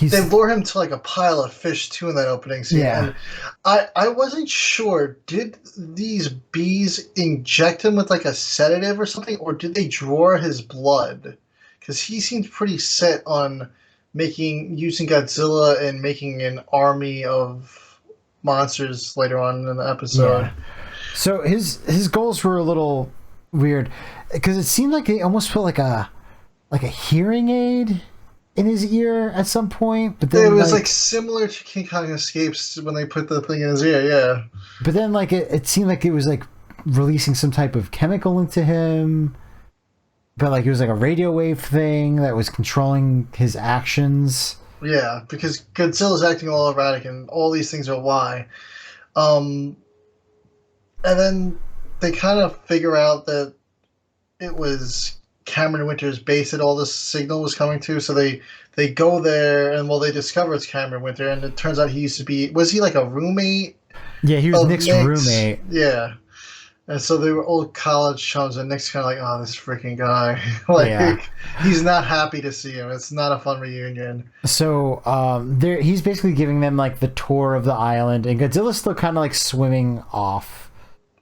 They lure him to like a pile of fish too in that opening scene. Yeah. And I wasn't sure, did these bees inject him with like a sedative or something, or did they draw his blood? Because he seemed pretty set on using Godzilla and making an army of monsters later on in the episode. Yeah. So his goals were a little weird because it seemed like they almost put like a hearing aid in his ear at some point, but then It was like similar to King Kong Escapes when they put the thing in his ear, yeah. But then like it seemed like it was like releasing some type of chemical into him, but like it was like a radio wave thing that was controlling his actions. Yeah, because Godzilla's acting all erratic, and all these things are why. And then they kind of figure out that it was Cameron Winter's base that all this signal was coming to, so they go there, and they discover it's Cameron Winter, and it turns out was he like a roommate? Yeah, he was Nick's roommate. Yeah. And so they were old college chums, and Nick's kind of like, oh, this freaking guy. Like, he's not happy to see him. It's not a fun reunion. So he's basically giving them like the tour of the island, and Godzilla's still kind of like swimming off,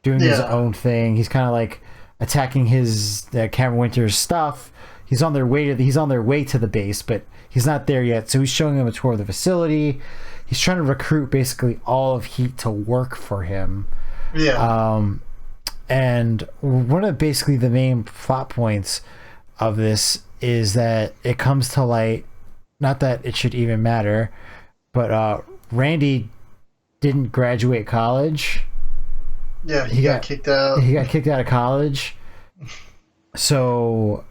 doing his own thing. He's kind of like attacking his Cameron Winter's stuff. He's on their way to the base, but he's not there yet. So he's showing them a tour of the facility. He's trying to recruit basically all of Heat to work for him. Yeah. And one of basically the main plot points of this is that it comes to light, not that it should even matter, but Randy didn't graduate college. Yeah, he got kicked out. He got kicked out of college. So,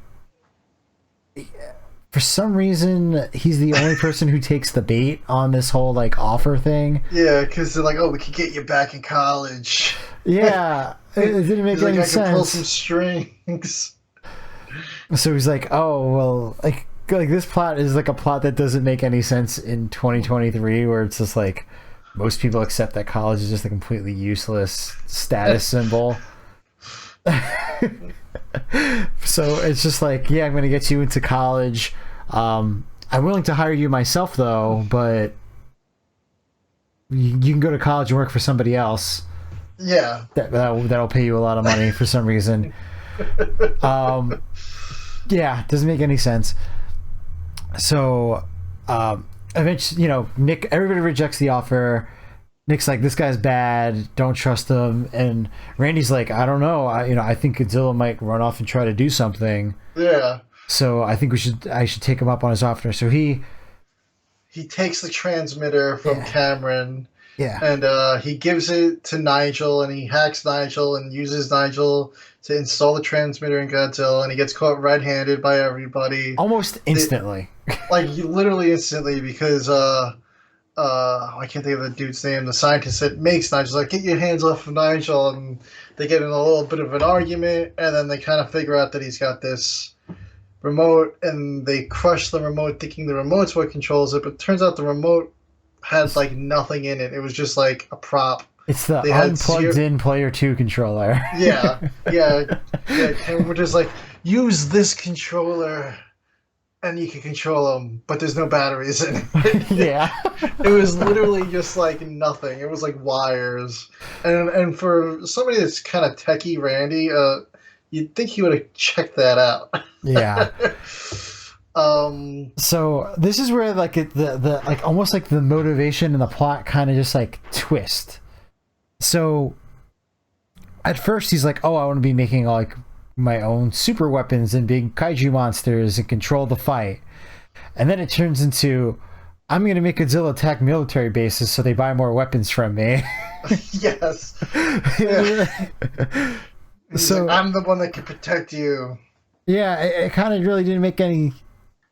for some reason, he's the only person who takes the bait on this whole like offer thing. Yeah, because they're like, "Oh, we could get you back in college." Yeah, it didn't make any sense. I can pull some strings. So he's like, "Oh, well, like this plot is like a plot that doesn't make any sense in 2023, where it's just like most people accept that college is just a completely useless status symbol." So it's just like, yeah, I'm going to get you into college. I'm willing to hire you myself, though, but you can go to college and work for somebody else. Yeah. That'll pay you a lot of money for some reason. Yeah, doesn't make any sense. So, eventually, Nick, everybody rejects the offer. Nick's like, this guy's bad, don't trust him. And Randy's like, I don't know. I think Godzilla might run off and try to do something. Yeah. So I think I should take him up on his offer. So he takes the transmitter from Cameron. Yeah. And he gives it to Nigel, and he hacks Nigel and uses Nigel to install the transmitter in Godzilla, and he gets caught red-handed by everybody. Almost instantly. Literally instantly, because I can't think of the dude's name, the scientist that makes Nigel, like, get your hands off of Nigel, and they get in a little bit of an argument, and then they kind of figure out that he's got this remote, and they crush the remote thinking the remote's what controls it, but it turns out the remote had like nothing in it. It was just like a prop. It's the unplugged-in Player 2 controller. Yeah. And we're just like, use this controller and you can control them, but there's no batteries in it. Yeah. It was literally just like nothing. It was like wires. And for somebody that's kind of techie, Randy, you'd think he would have checked that out. Yeah. So this is where like the like almost like the motivation and the plot kind of just like twist. So at first he's like, oh, I want to be making like my own super weapons and big kaiju monsters and control the fight. And then it turns into, I'm going to make Godzilla attack military bases so they buy more weapons from me. Yes. Yeah. So like, I'm the one that can protect you. Yeah, it kind of really didn't make any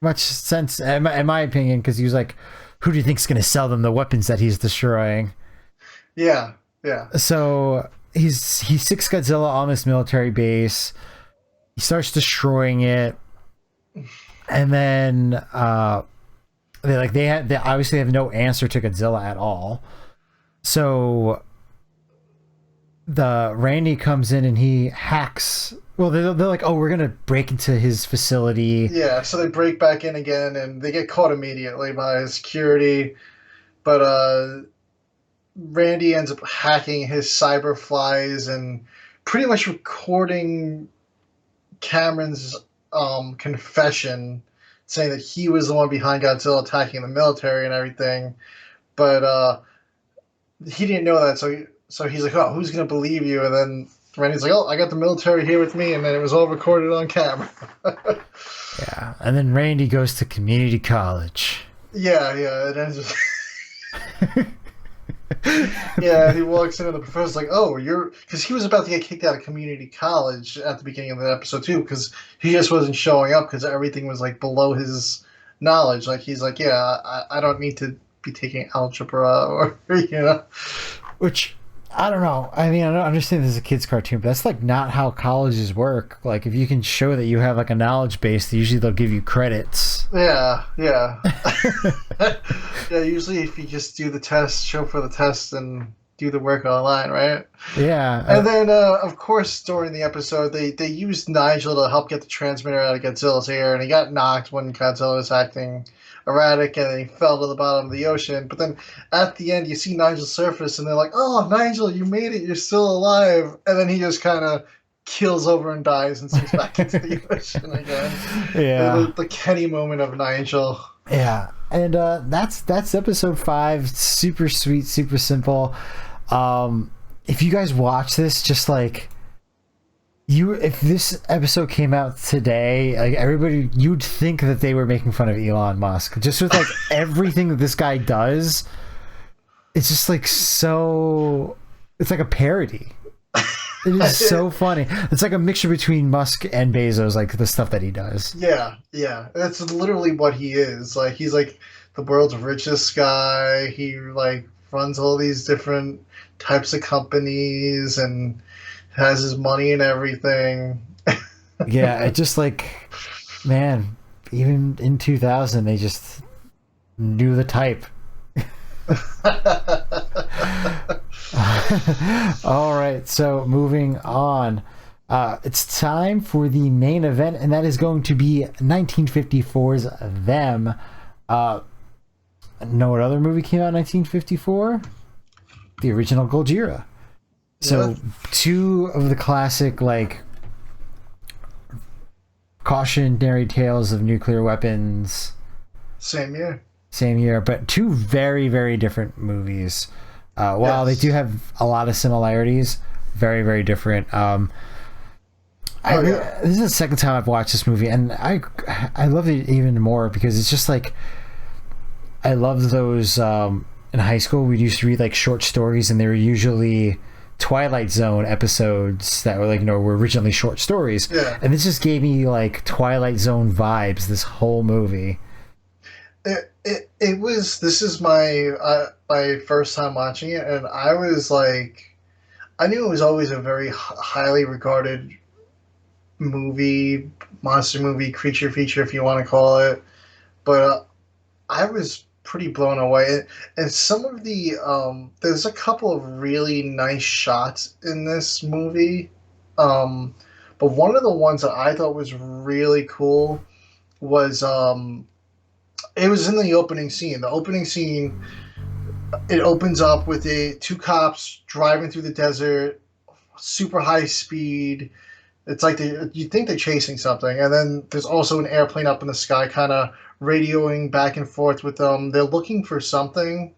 much sense in my opinion, because he was like, who do you think's going to sell them the weapons that he's destroying? Yeah. So he sicks Godzilla on this military base. He starts destroying it, and then they obviously have no answer to Godzilla at all. So the Randy comes in and he hacks. Well, they're like, oh, we're gonna break into his facility. Yeah, so they break back in again, and they get caught immediately by security. But Randy ends up hacking his cyber flies and pretty much recording Cameron's confession, saying that he was the one behind Godzilla attacking the military and everything. But he didn't know that, so he's like, oh, who's gonna believe you? And then Randy's like, oh, I got the military here with me, and then it was all recorded on camera. Yeah, and then Randy goes to community college. Yeah, and then just yeah, he walks in and the professor's like, oh, because he was about to get kicked out of community college at the beginning of the episode too, because he just wasn't showing up because everything was like below his knowledge. Like he's like, yeah, I don't need to be taking algebra or Which, I don't know. I mean, I don't understand this is a kid's cartoon, but that's like not how colleges work. Like if you can show that you have like a knowledge base, usually they'll give you credits. Yeah. Yeah, usually if you just do the test, show for the test, and do the work online, right? Yeah. And then, of course, during the episode, they used Nigel to help get the transmitter out of Godzilla's ear, and he got knocked when Godzilla was acting erratic, and then he fell to the bottom of the ocean. But then at the end, you see Nigel surface, and they're like, oh, Nigel, you made it, you're still alive. And then he just kind of kills over and dies and sinks back into the ocean again. Yeah. The Kenny moment of Nigel. Yeah. And that's episode 5. Super sweet, super simple. If you guys watch this, just like if this episode came out today, like everybody, you'd think that they were making fun of Elon Musk just with like everything that this guy does. It's just like it's like a parody. It is so funny. It's like a mixture between Musk and Bezos, like the stuff that he does. Yeah, yeah. That's literally what he is. Like he's like the world's richest guy. He like runs all these different types of companies and has his money and everything. Yeah, it just like, man, even in 2000, they just knew the type. All right, so moving on. It's time for the main event, and that is going to be 1954's Them. Know what other movie came out in 1954? The original Gojira. So, Yeah. two of the classic, like, cautionary tales of nuclear weapons, Same year. same year, but two very, very different movies. While Yes. they do have a lot of similarities, very, very different. Yeah. This is the second time I've watched this movie, and I love it even more because it's just like I love those. In high school, we used to read like short stories, and they were usually Twilight Zone episodes that were like were originally short stories. Yeah. And this just gave me like Twilight Zone vibes. This whole movie. It was. This is my first time watching it, and I was like, I knew it was always a very highly regarded movie, monster movie, creature feature, if you want to call it. But I was pretty blown away. And some of the there's a couple of really nice shots in this movie. But one of the ones that I thought was really cool was it was in the opening scene. The opening scene, it opens up with two cops driving through the desert, super high speed. It's like you think they're chasing something, and then there's also an airplane up in the sky, kind of radioing back and forth with them. They're looking for something,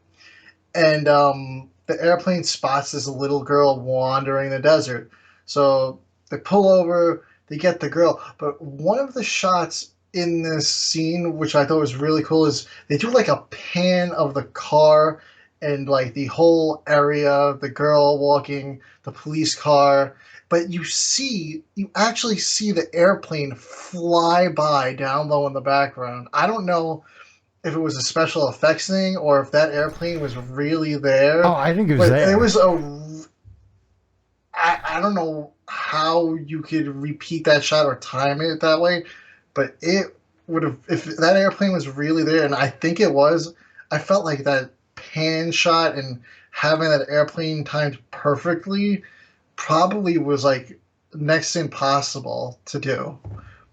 and the airplane spots this little girl wandering the desert. So they pull over, they get the girl. But one of the shots in this scene, which I thought was really cool, is they do like a pan of the car and like the whole area, the girl walking, the police car. But you actually see the airplane fly by down low in the background. I don't know if it was a special effects thing or if that airplane was really there. Oh, I think it was But there. it was I don't know how you could repeat that shot or time it that way, but it would have, if that airplane was really there, and I think it was, I felt like that pan shot and having that airplane timed perfectly probably was like next to impossible to do.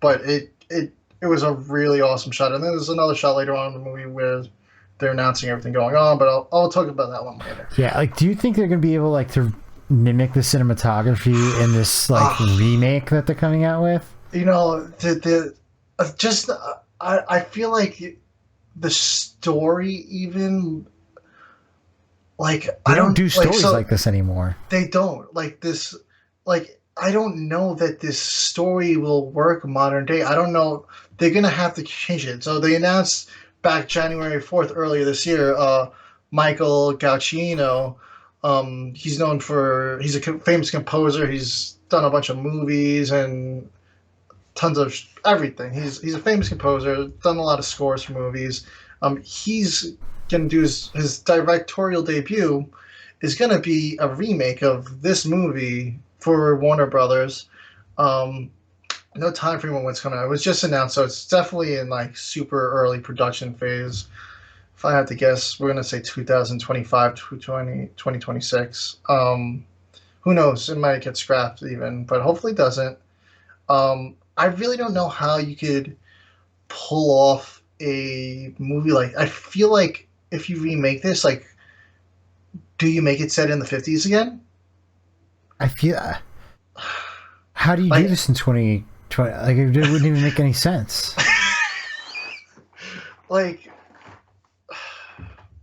But it was a really awesome shot. And then there's another shot later on in the movie where they're announcing everything going on, but I'll talk about that one later. Yeah, like, do you think they're gonna be able like to mimic the cinematography in this like remake that they're coming out with? You know, just I feel like the story even like They I don't don't do stories so like this anymore. they don't like this like I don't know that this story will work modern day. I don't know. They're gonna have to change it. So they announced back January 4th earlier this year. Michael Giacchino. He's known for he's a famous composer. He's done a bunch of movies and tons of everything. He's a famous composer. Done a lot of scores for movies. He's gonna do his directorial debut is gonna be a remake of this movie for Warner Brothers. No time frame on what's coming out. It was just announced, so it's definitely in like super early production phase. If I had to guess, we're gonna say 2025 to 2026. Who knows? It might get scrapped even, but hopefully it doesn't. I really don't know how you could pull off a movie like. I feel like if you remake this, like, do you make it set in the 50s again? I feel. How do you do Like, this in 2020? Like, it wouldn't even make any sense. like,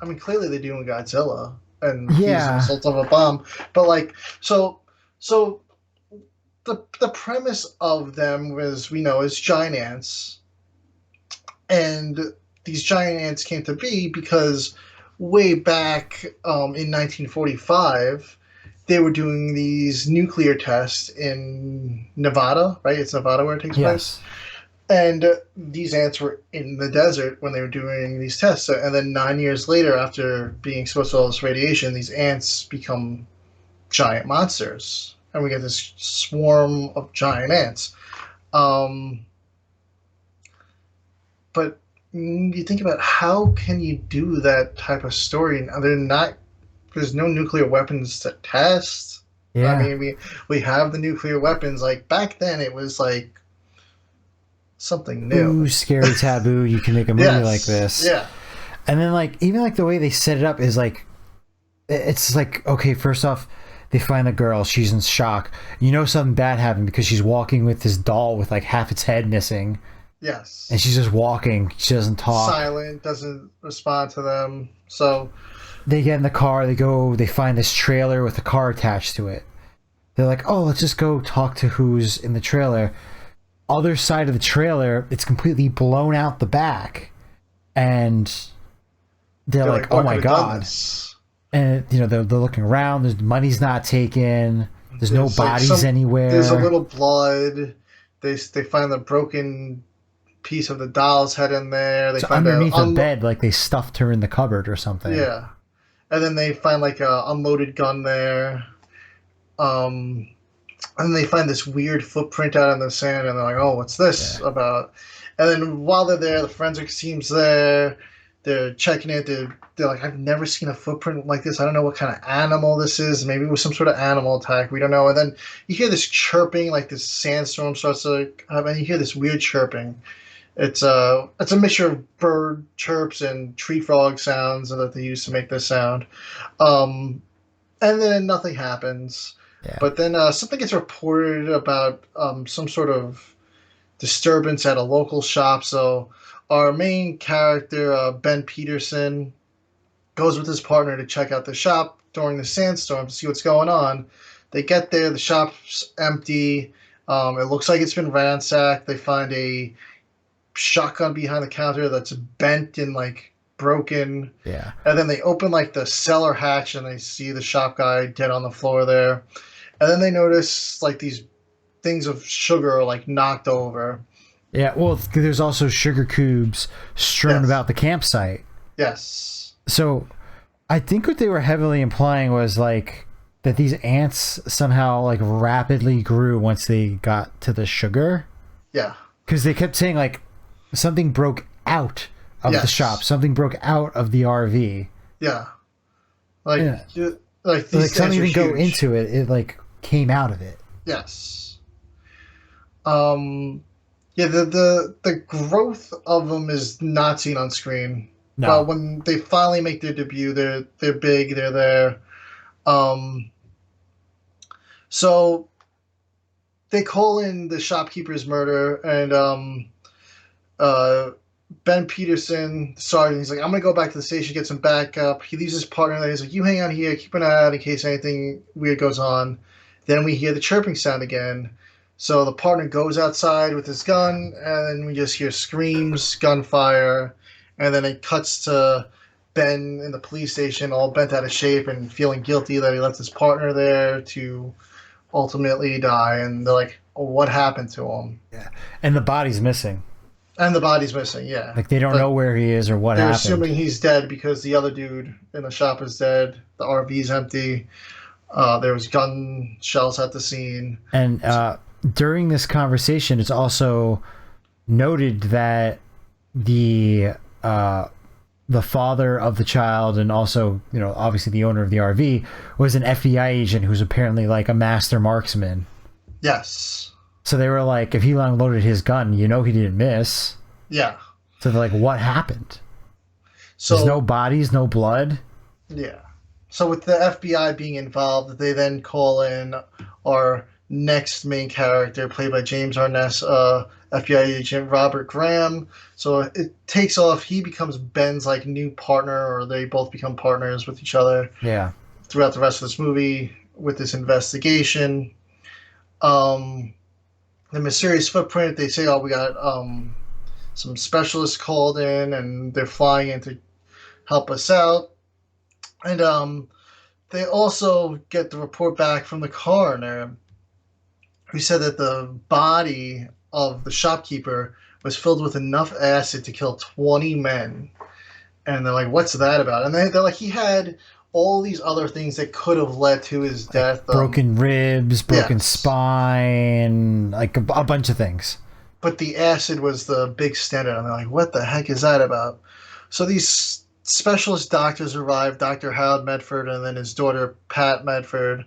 I mean, clearly they're doing Godzilla, and he's an Yeah. assault of a bomb. But like, so the premise of them was we know is giant ants, and these giant ants came to be because way back in 1945, they were doing these nuclear tests in Nevada, right? It's Nevada where it takes place. Yes. And these ants were in the desert when they were doing these tests. And then 9 years later, after being exposed to all this radiation, these ants become giant monsters. And we get this swarm of giant ants. But you think about how can you do that type of story? There's no nuclear weapons to test. Yeah. I mean, we have the nuclear weapons. Like, back then, it was like something new. Ooh, scary taboo. You can make a movie Yes, like this. yeah. And then, like, even like the way they set it up is like, it's like, okay, first off, they find the girl. She's in shock. You know something bad happened because she's walking with this doll with like half its head missing. Yes. And she's just walking. She doesn't talk. Silent, doesn't respond to them. So they get in the car. They find this trailer with a car attached to it. They're like, oh, let's just go talk to who's in the trailer. Other side of the trailer, it's completely blown out the back. And they're like, oh my God. And, you know, they're looking around. There's money's not taken. There's no bodies anywhere. There's a little blood. They find the broken piece of the doll's head in there. They find underneath the bed, like they stuffed her in the cupboard or something. Yeah. And then they find like a unloaded gun there. And they find this weird footprint out in the sand, and they're like, oh, what's this about? And then while they're there, the forensic team's there. They're checking it. They're like, I've never seen a footprint like this. I don't know what kind of animal this is. Maybe it was some sort of animal attack. We don't know. And then you hear this chirping, like this sandstorm starts to happen, and you hear this weird chirping. It's a mixture of bird chirps and tree frog sounds that they use to make this sound. And then nothing happens. Yeah. But then something gets reported about some sort of disturbance at a local shop. So our main character, Ben Peterson, goes with his partner to check out the shop during the sandstorm to see what's going on. They get there. The shop's empty. It looks like it's been ransacked. They find a shotgun behind the counter that's bent and like broken. Yeah. And then they open like the cellar hatch and they see the shop guy dead on the floor there. And then they notice like these things of sugar are like knocked over. Yeah, well, there's also sugar cubes strewn about the campsite. Yes. So I think what they were heavily implying was like that these ants somehow like rapidly grew once they got to the sugar. Yeah. Because they kept saying like something broke out of the shop. Something broke out of the RV. Yeah. Like these like something didn't go into it. It like came out of it. Yes. Yeah, the growth of them is not seen on screen. No. But when they finally make their debut, they're big, they're there. So they call in the shopkeeper's murder, and Ben Peterson, the sergeant, he's like, I'm going to go back to the station, get some backup. He leaves his partner there. He's like, you hang on here, keep an eye out in case anything weird goes on. Then we hear the chirping sound again. So the partner goes outside with his gun, and then we just hear screams, gunfire, and then it cuts to Ben in the police station, all bent out of shape and feeling guilty that he left his partner there to ultimately die. And they're like, oh, what happened to him? Yeah, and the body's missing. And the body's missing, yeah. Like, they don't know where he is or what happened. They're assuming he's dead because the other dude in the shop is dead. The RV's empty. There was gun shells at the scene. And during this conversation, it's also noted that the father of the child, and also, you know, obviously the owner of the RV, was an FBI agent who's apparently like a master marksman. Yes. So they were like, if he unloaded his gun, you know he didn't miss. Yeah. So they're like, what happened? So there's no bodies, no blood. Yeah. So with the FBI being involved, they then call in our next main character, played by James Arness, FBI agent Robert Graham. So it takes off. He becomes Ben's like new partner, or they both become partners with each other. Yeah. Throughout the rest of this movie with this investigation. The mysterious footprint, they say, oh, we got some specialists called in and they're flying in to help us out. And they also get the report back from the coroner, who said that the body of the shopkeeper was filled with enough acid to kill 20 men. And they're like, what's that about? And they're like, he had all these other things that could have led to his death. Broken ribs, broken yes. spine, like a bunch of things. But the acid was the big standard. And they're like, what the heck is that about? So these specialist doctors arrive, Dr. Harold Medford and then his daughter, Pat Medford.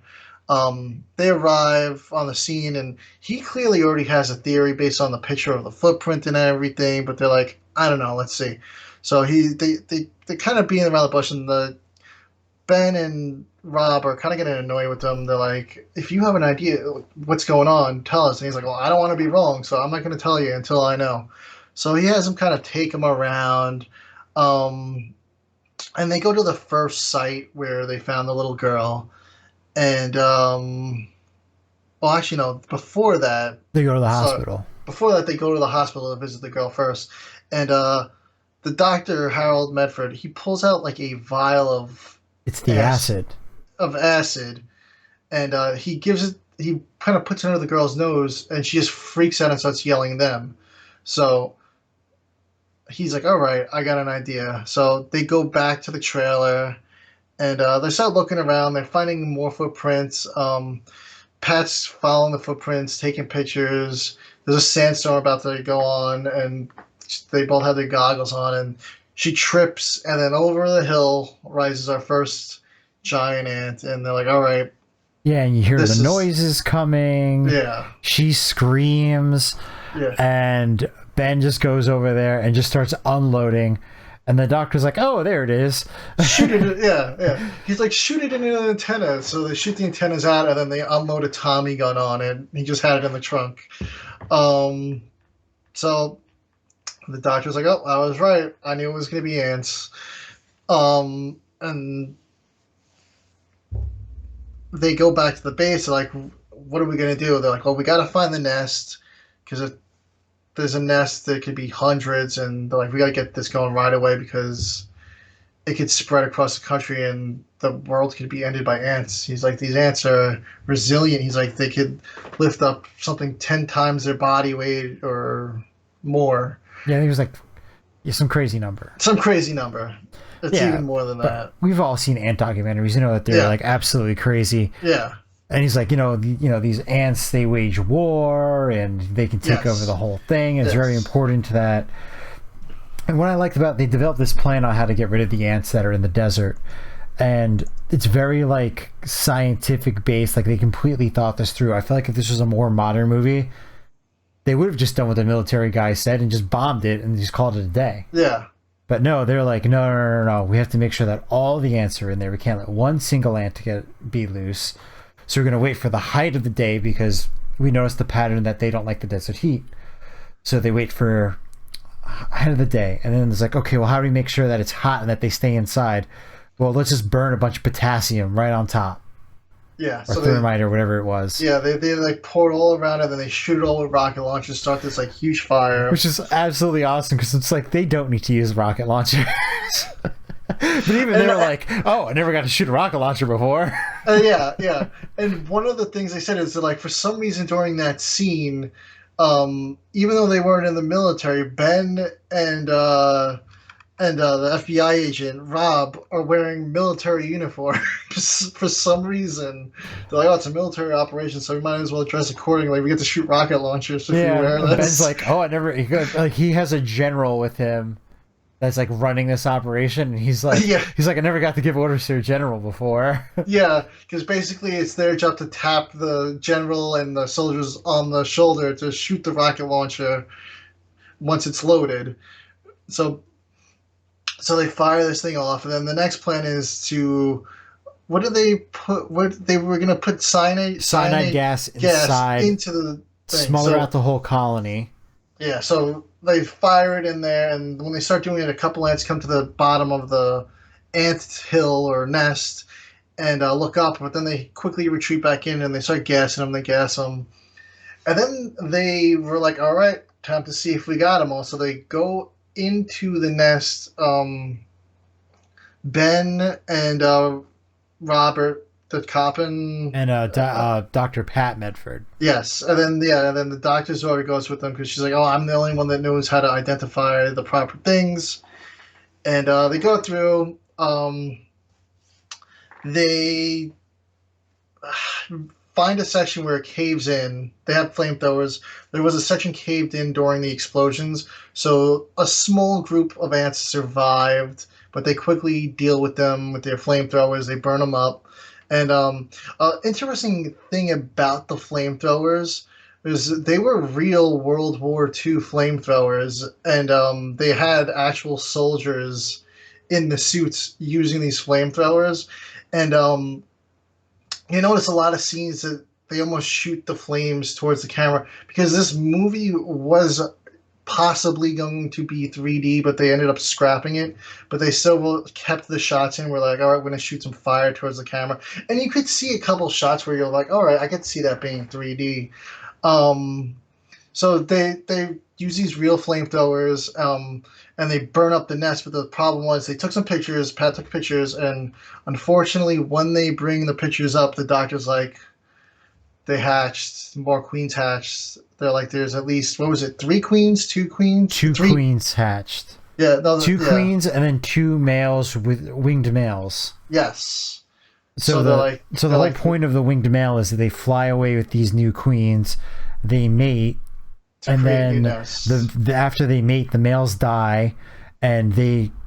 They arrive on the scene, and he clearly already has a theory based on the picture of the footprint and everything, but they're like, I don't know, let's see. So they kind of being around the bush, and Ben and Rob are kind of getting annoyed with them. They're like, if you have an idea what's going on, tell us. And he's like, well, I don't want to be wrong, so I'm not going to tell you until I know. So he has them kind of take him around. And they go to the first site where they found the little girl. And, well, actually, no, before that. They go to the hospital. Before that, they go to the hospital to visit the girl first. And the doctor, Harold Medford, he pulls out like a vial of. It's the acid. Of acid. And he gives it, he kind of puts it under the girl's nose, and she just freaks out and starts yelling them. So he's like, all right, I got an idea. So they go back to the trailer, and they start looking around. They're finding more footprints. Pat's following the footprints, taking pictures. There's a sandstorm about to go on, and they both have their goggles on, and she trips, and then over the hill rises our first giant ant, and they're like, all right. Yeah, and you hear the noises coming. Yeah. She screams. Yeah. And Ben just goes over there and just starts unloading. And the doctor's like, oh, there it is. Shoot it. Yeah. He's like, shoot it into an antenna. So they shoot the antennas out, and then they unload a Tommy gun on it. He just had it in the trunk. So the doctor's like, oh, I was right. I knew it was going to be ants. And they go back to the base. They're like, what are we going to do? They're like, well, we got to find the nest, because there's a nest that could be hundreds, and they're like, we got to get this going right away because it could spread across the country and the world could be ended by ants. He's like, these ants are resilient. He's like, they could lift up something 10 times their body weight or more. Yeah, I think it was like some crazy number. Some crazy number. It's even more than that. We've all seen ant documentaries. You know that they're like absolutely crazy. Yeah. And he's like, these ants, they wage war and they can take over the whole thing. It's very important to that. And what I liked about, they developed this plan on how to get rid of the ants that are in the desert. And it's very like scientific based. Like they completely thought this through. I feel like if this was a more modern movie, they would have just done what the military guy said and just bombed it and just called it a day. Yeah. But no, they're like, no. We have to make sure that all the ants are in there. We can't let one single ant be loose. So we're going to wait for the height of the day because we noticed the pattern that they don't like the desert heat. So they wait for height of the day. And then it's like, okay, well, how do we make sure that it's hot and that they stay inside? Well, let's just burn a bunch of potassium right on top. Yeah. Or thermite or whatever it was. Yeah, they like pour it all around, and then they shoot it all with rocket launchers, start this like huge fire. Which is absolutely awesome because it's like they don't need to use rocket launchers. But even they're like, oh, I never got to shoot a rocket launcher before. Yeah. And one of the things they said is that, like, for some reason during that scene, even though they weren't in the military, Ben and the FBI agent, Rob, are wearing military uniforms for some reason. They're like, oh, it's a military operation, so we might as well dress accordingly. We get to shoot rocket launchers if we wear this. Ben's like, oh, he has a general with him that's like running this operation, and he's like, I never got to give orders to a general before. Yeah, because basically it's their job to tap the general and the soldiers on the shoulder to shoot the rocket launcher once it's loaded. So they fire this thing off, and then the next plan is to, what did they put? What they were going to put cyanide gas inside into the thing. Smother out the whole colony. Yeah, so they fire it in there, and when they start doing it, a couple ants come to the bottom of the ant hill or nest and look up, but then they quickly retreat back in, and they start gassing them. They gas them. And then they were like, all right, time to see if we got them all. So they go into the nest. Ben and Robert the Coppin. And Dr. Pat Medford. Yes, and then the doctor's order goes with them because she's like, "Oh, I'm the only one that knows how to identify the proper things." And they go through. They find a section where it caves in. They have flamethrowers. There was a section caved in during the explosions, so a small group of ants survived, but they quickly deal with them with their flamethrowers. They burn them up. And interesting thing about the flamethrowers is they were real World War II flamethrowers, and they had actual soldiers in the suits using these flamethrowers. And you notice a lot of scenes that they almost shoot the flames towards the camera because this movie was possibly going to be 3D, but they ended up scrapping it. But they still kept the shots in. We're like, all right, we're going to shoot some fire towards the camera. And you could see a couple shots where you're like, all right, I could see that being 3D. So they use these real flamethrowers, and they burn up the nest. But the problem was they took some pictures. Pat took pictures, and unfortunately, when they bring the pictures up, the doctor's like, they hatched, more queens hatched. They're like, there's at least, what was it, 3 queens, 2 queens? Two queens hatched. Yeah, no, two queens and then 2 males with winged males. Yes. So the whole point of the winged male is that they fly away with these new queens, they mate, and then after they mate, the males die, and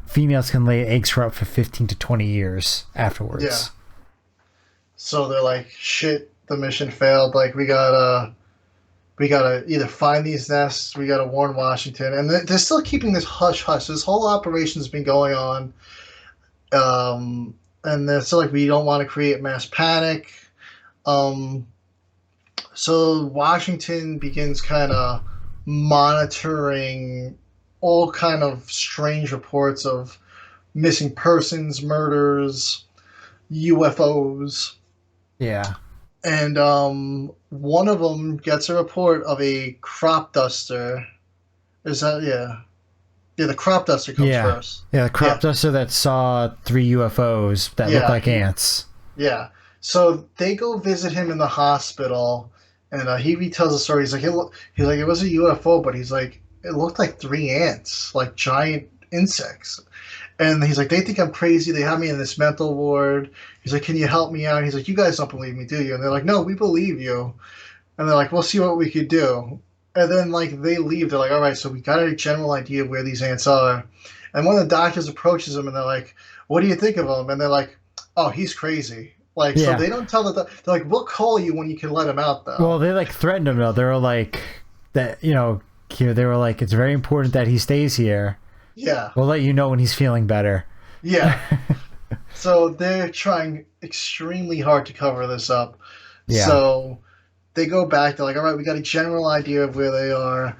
females can lay eggs for up to 15 to 20 years afterwards. Yeah. So they're like, shit, the mission failed. Like, we gotta either find these nests, we gotta warn Washington, and they're still keeping this hush hush. This whole operation's been going on, and they're still like, we don't want to create mass panic. So Washington begins kind of monitoring all kind of strange reports of missing persons, murders, UFOs. Yeah. And one of them gets a report of a crop duster. Is that, yeah. Yeah, the crop duster comes first. Yeah, the crop duster that saw 3 UFOs that look like ants. Yeah. So they go visit him in the hospital, and he retells the story. He's like, it was a UFO, but he's like, it looked like 3 ants, like giant insects. And he's like, they think I'm crazy. They have me in this mental ward. He's like, can you help me out? He's like, you guys don't believe me, do you? And they're like, no, we believe you. And they're like, we'll see what we could do. And then, like, they leave. They're like, all right, so we got a general idea of where these ants are. And one of the doctors approaches them, and they're like, what do you think of him? And they're like, oh, he's crazy. Like, so they don't tell they're like, we'll call you when you can let him out, though. Well, they, like, threatened him, though. They were like, that, they were like, it's very important that he stays here. Yeah. We'll let you know when he's feeling better. Yeah. So they're trying extremely hard to cover this up. Yeah. So they go back. They're like, all right, we got a general idea of where they are.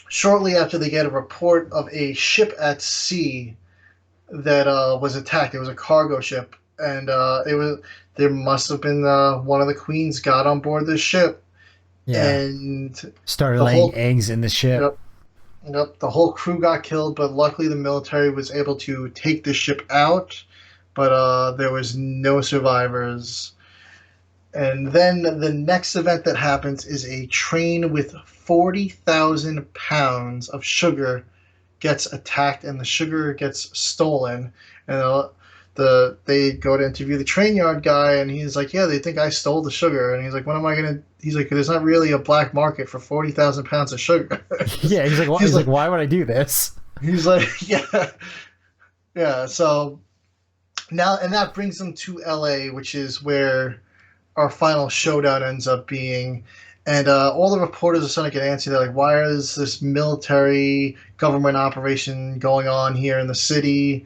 Shortly after, they get a report of a ship at sea that was attacked. It was a cargo ship. And there must have been one of the queens got on board this ship. Yeah. And started laying eggs in the ship. Yep, the whole crew got killed, but luckily the military was able to take the ship out, but there was no survivors. And then the next event that happens is a train with 40,000 pounds of sugar gets attacked, and the sugar gets stolen. And they go to interview the train yard guy, and he's like, yeah, they think I stole the sugar. And he's like, what am I going to... He's like, there's not really a black market for 40,000 pounds of sugar. Yeah, he's like, he's like, why would I do this? He's like, yeah. Yeah, so now... And that brings them to L.A., which is where our final showdown ends up being. And all the reporters are starting to get antsy. They're like, why is this military government operation going on here in the city?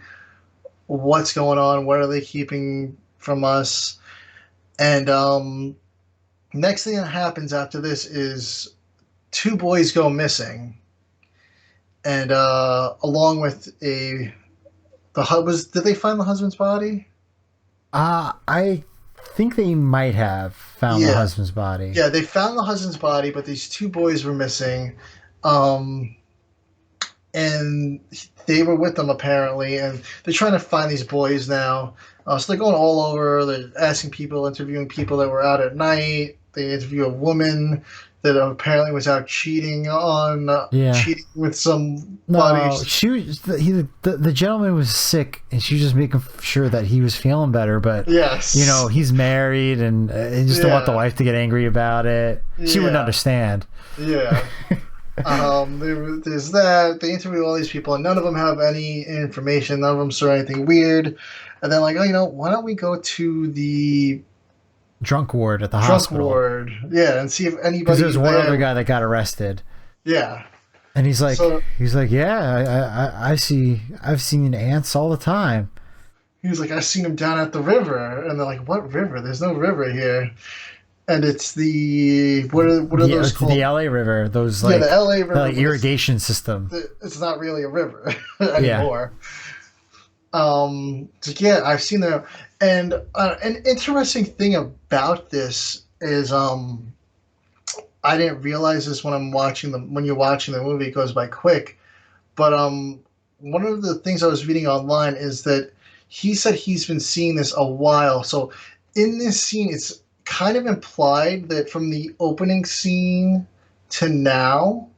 What's going on? What are they keeping from us? And next thing that happens after this is 2 boys go missing, and along with did they find the husband's body? I think they might have found the husband's body. Yeah, they found the husband's body, but these 2 boys were missing. and they were with them apparently, and they're trying to find these boys now. So they're going all over. They're asking people, interviewing people that were out at night. They interview a woman that apparently was out cheating with some No, buddies. she was the gentleman was sick, and she was just making sure that he was feeling better. But Yes. he's married, and he just don't want the Yeah. wife to get angry about it. She wouldn't Yeah. understand. Yeah. There's that. They interview all these people, and none of them have any information. None of them saw anything weird. And then, like, oh, why don't we go to the Drunk ward at the drunk hospital. ward? Yeah, and see if anybody. Because there's one there. other guy that got arrested. Yeah. And he's like, So- yeah, I've seen ants all the time. He was like, I seen him down at the river, and they're like, what river? There's no river here. And it's the what are those called? The LA River. Those like the LA River, like irrigation system. It's not really a river anymore. So yeah, I've seen that. And an interesting thing about this is I didn't realize this when you're watching the movie. It goes by quick. But one of the things I was reading online is that he said he's been seeing this a while. So in this scene, it's kind of implied that from the opening scene to now,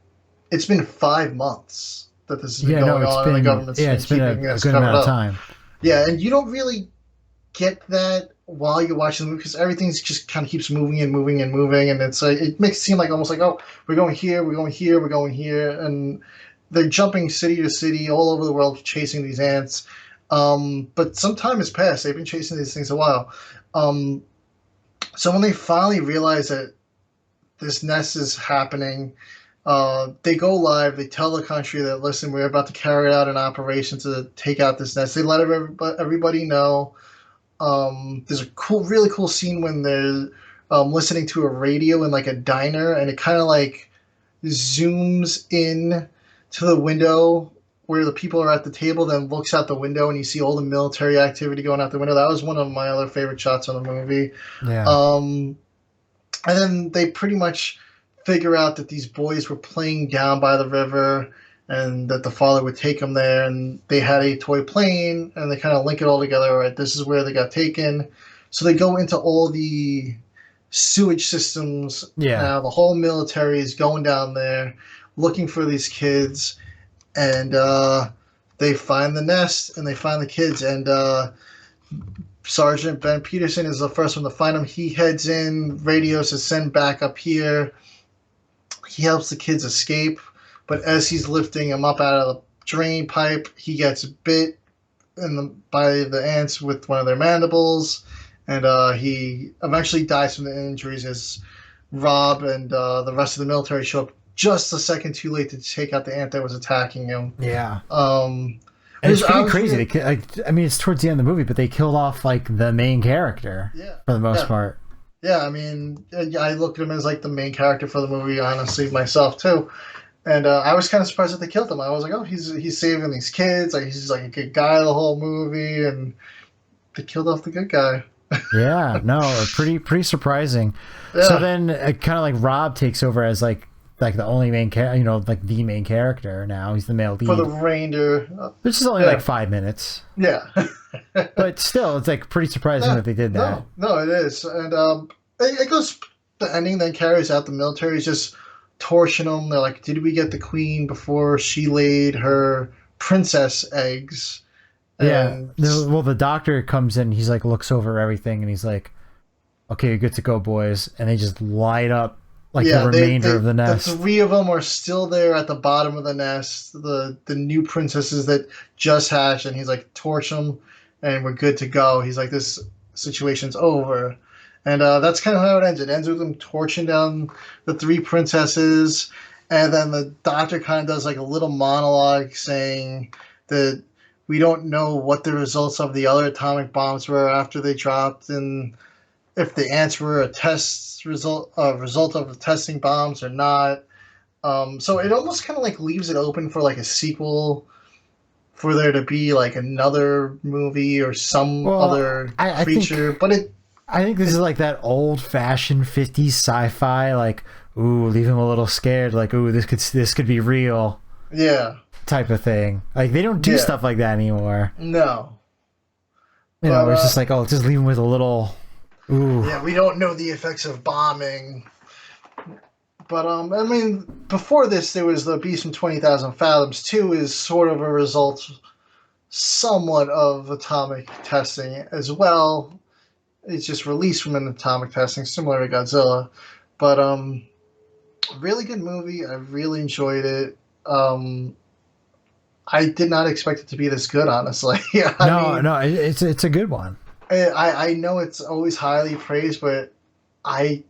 it's been 5 months that this has been going on, and the government's it's been a keeping this good covered amount of up. time. Yeah, and you don't really get that while you're watching the movie because everything just kind of keeps moving and moving and moving, and it's like it makes it seem like almost like, oh, we're going here, we're going here, we're going here, and they're jumping city to city all over the world chasing these ants. But some time has passed. They've been chasing these things a while. So when they finally realize that this nest is happening, they go live. They tell the country that, listen, we're about to carry out an operation to take out this nest. They let everybody know. There's a really cool scene when they're listening to a radio in like a diner, and it kind of like zooms in to the window where the people are at the table, then looks out the window, and you see all the military activity going out the window. That was one of my other favorite shots of the movie. Yeah. And then they pretty much figure out that these boys were playing down by the river, and that the father would take them there, and they had a toy plane, and they kind of link it all together. All right, this is where they got taken. So they go into all the sewage systems. Yeah. Now the whole military is going down there looking for these kids, and they find the nest, and they find the kids, and Sergeant Ben Peterson is the first one to find them. He heads in, radios to send back up here. He helps the kids escape, but as he's lifting them up out of the drain pipe, he gets bit by the ants with one of their mandibles, and he eventually dies from the injuries as Rob and the rest of the military show up just a second too late to take out the ant that was attacking him. Yeah. And it's pretty crazy. I mean, it's towards the end of the movie, but they killed off like the main character for the most part. Yeah, I mean, I look at him as like the main character for the movie, honestly, myself too. And I was kind of surprised that they killed him. I was like, oh, he's saving these kids. Like he's like a good guy the whole movie, and they killed off the good guy. Yeah, no, pretty surprising. Yeah. So then, kind of like Rob takes over as like the only main character, like the main character now. He's the male lead. For the remainder. Which is only like 5 minutes. Yeah. But still, it's like pretty surprising that they did that. No, it is. And it goes, the ending then carries out the military is just torching them. They're like, did we get the queen before she laid her princess eggs? Yeah. Well, the doctor comes in, he's like, looks over everything, and he's like, okay, you're good to go, boys. And they just light up like the remainder of the nest. The three of them are still there at the bottom of the nest. The new princesses that just hatched, and he's like, torch them, and we're good to go. He's like, this situation's over. And that's kind of how it ends. It ends with them torching down the three princesses, and then the doctor kind of does like a little monologue saying that we don't know what the results of the other atomic bombs were after they dropped, and if the ants were a result of the testing bombs or not. So it almost kind of like leaves it open for like a sequel, for there to be like another movie or some other creature. I think this is like that old-fashioned 50s sci-fi, like, ooh, leave him a little scared, like, ooh, this could be real. Yeah. type of thing. Like, they don't do stuff like that anymore. No. You know, it's just like, oh, just leave them with a little... Ooh. Yeah, we don't know the effects of bombing. But, I mean, before this, there was the Beast from 20,000 Fathoms 2 is sort of a result, somewhat, of atomic testing as well. It's just released from an atomic testing, similar to Godzilla. But, really good movie. I really enjoyed it. I did not expect it to be this good, honestly. No, it's a good one. I know it's always highly praised, but I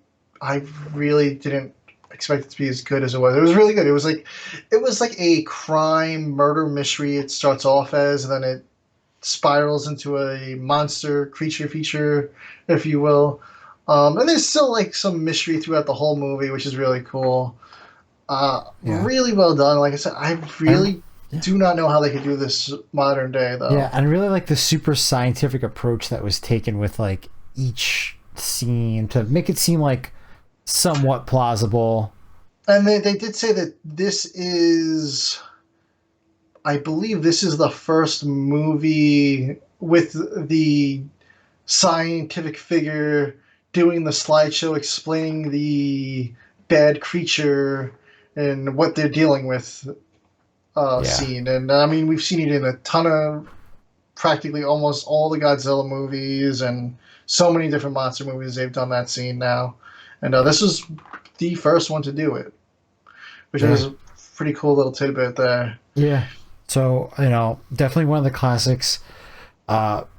really didn't expect it to be as good as it was. It was really good. It was like a crime murder mystery. It starts off as, and then it spirals into a monster creature feature, if you will. And there's still like some mystery throughout the whole movie, which is really cool. Really well done. Like I said, I really do not know how they could do this modern day, though. Yeah, and really like the super scientific approach that was taken with like each scene to make it seem like somewhat plausible. And they did say that this is, I believe this is the first movie with the scientific figure doing the slideshow explaining the bad creature and what they're dealing with scene. And I mean, we've seen it in a ton of, practically almost all the Godzilla movies and so many different monster movies. They've done that scene now. And this was the first one to do it, which is a pretty cool little tidbit there. Yeah. So, you know, definitely one of the classics.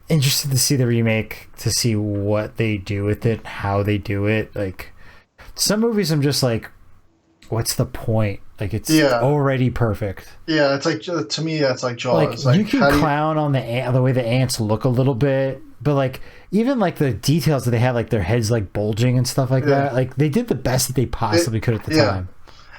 Interested to see the remake, to see what they do with it, how they do it. Like, some movies I'm just like, what's the point? Like, it's already perfect. Yeah, it's like, to me, that's like Jaws. Like you can clown on the way the ants look a little bit, but like even like the details that they have, like their heads like bulging and stuff like that. Like they did the best that they possibly could at the time.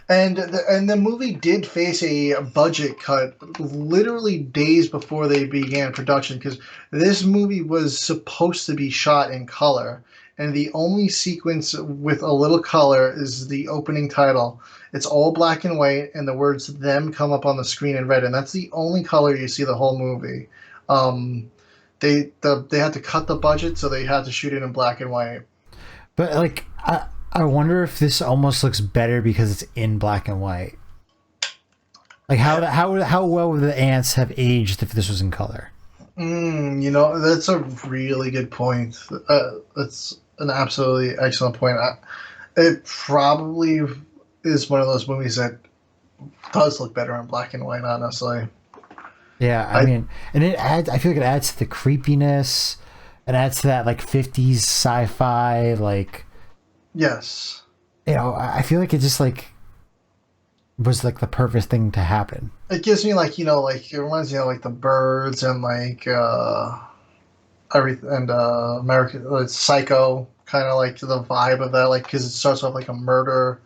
And the movie did face a budget cut literally days before they began production, because this movie was supposed to be shot in color, and the only sequence with a little color is the opening title. It's all black and white, and the words "them" come up on the screen in red, and that's the only color you see the whole movie. They had to cut the budget, so they had to shoot it in black and white. But like, I wonder if this almost looks better because it's in black and white. Like how well would the ants have aged if this was in color? You know, that's a really good point. That's an absolutely excellent point. It probably is one of those movies that does look better in black and white, honestly. Yeah, I mean, and it adds. I feel like it adds to the creepiness. It adds to that like 50s sci-fi, like. Yes. You know, I feel like it just like was like the perfect thing to happen. It gives me like, you know, like it reminds me of like the Birds and like everything, and American Psycho, kind of like the vibe of that, like because it starts off like a murder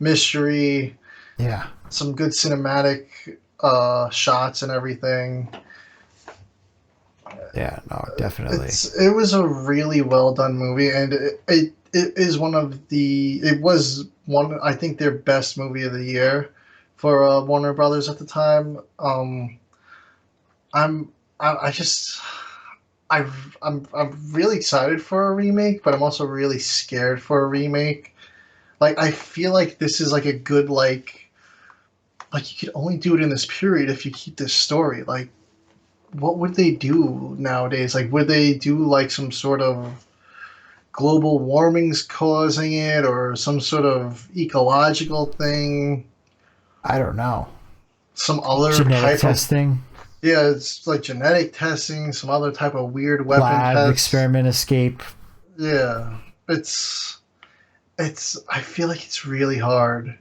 mystery. Yeah. Some good cinematic shots and everything. Yeah, no, definitely. It was a really well done movie, and it is one of the. It was one, I think, their best movie of the year for Warner Brothers at the time. I'm really excited for a remake, but I'm also really scared for a remake. Like, I feel like this is like a good like you could only do it in this period if you keep this story. Like, what would they do nowadays? Like, would they do like some sort of global warming's causing it, or some sort of ecological thing? I don't know. Some other genetic testing. Yeah, it's like genetic testing, some other type of weird weapon lab experiment escape. Yeah, it's. I feel like it's really hard.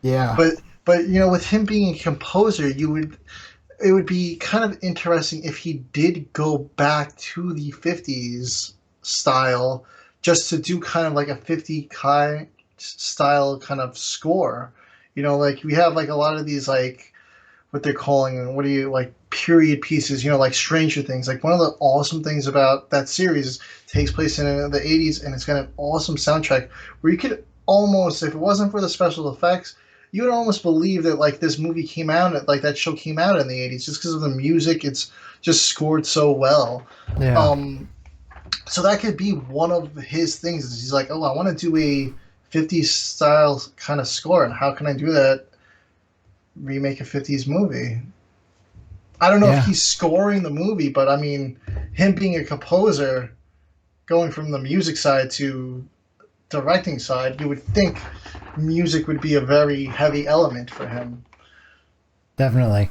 Yeah, but you know, with him being a composer, it would be kind of interesting if he did go back to the 50s style, just to do kind of like a 50 style kind of score. You know, like we have like a lot of these like what they're calling, like period pieces, you know, like Stranger Things. Like one of the awesome things about that series is it takes place in the 80s, and it's got an awesome soundtrack where you could almost, if it wasn't for the special effects, you would almost believe that like this movie came out, like that show came out in the 80s, just because of the music. It's just scored so well. Yeah. So that could be one of his things. Is he's like, oh, I want to do a 50s style kind of score, and how can I do that? Remake a 50s movie. I don't know if he's scoring the movie, but I mean, him being a composer, going from the music side to directing side, you would think music would be a very heavy element for him. Definitely.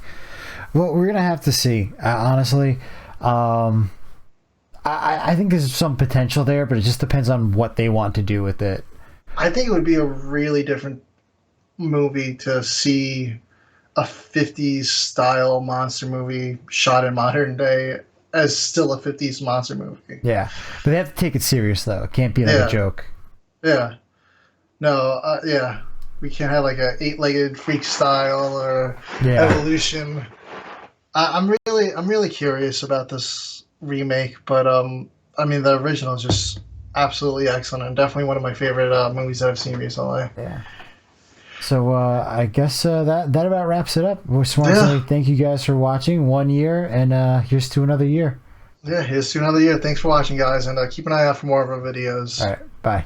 Well, we're gonna have to see. Honestly, I think there's some potential there, but it just depends on what they want to do with it. I think it would be a really different movie to see a 50s style monster movie shot in modern day as still a 50s monster movie. Yeah, but they have to take it serious though. It can't be like a joke. Yeah. No, we can't have like a 8-legged freak style or evolution. I'm really curious about this remake, but I mean the original is just absolutely excellent and definitely one of my favorite movies that I've seen recently. Yeah. So I guess that about wraps it up. We just want to say thank you guys for watching 1 year, and here's to another year. Yeah, here's to another year. Thanks for watching, guys, and keep an eye out for more of our videos. All right, bye.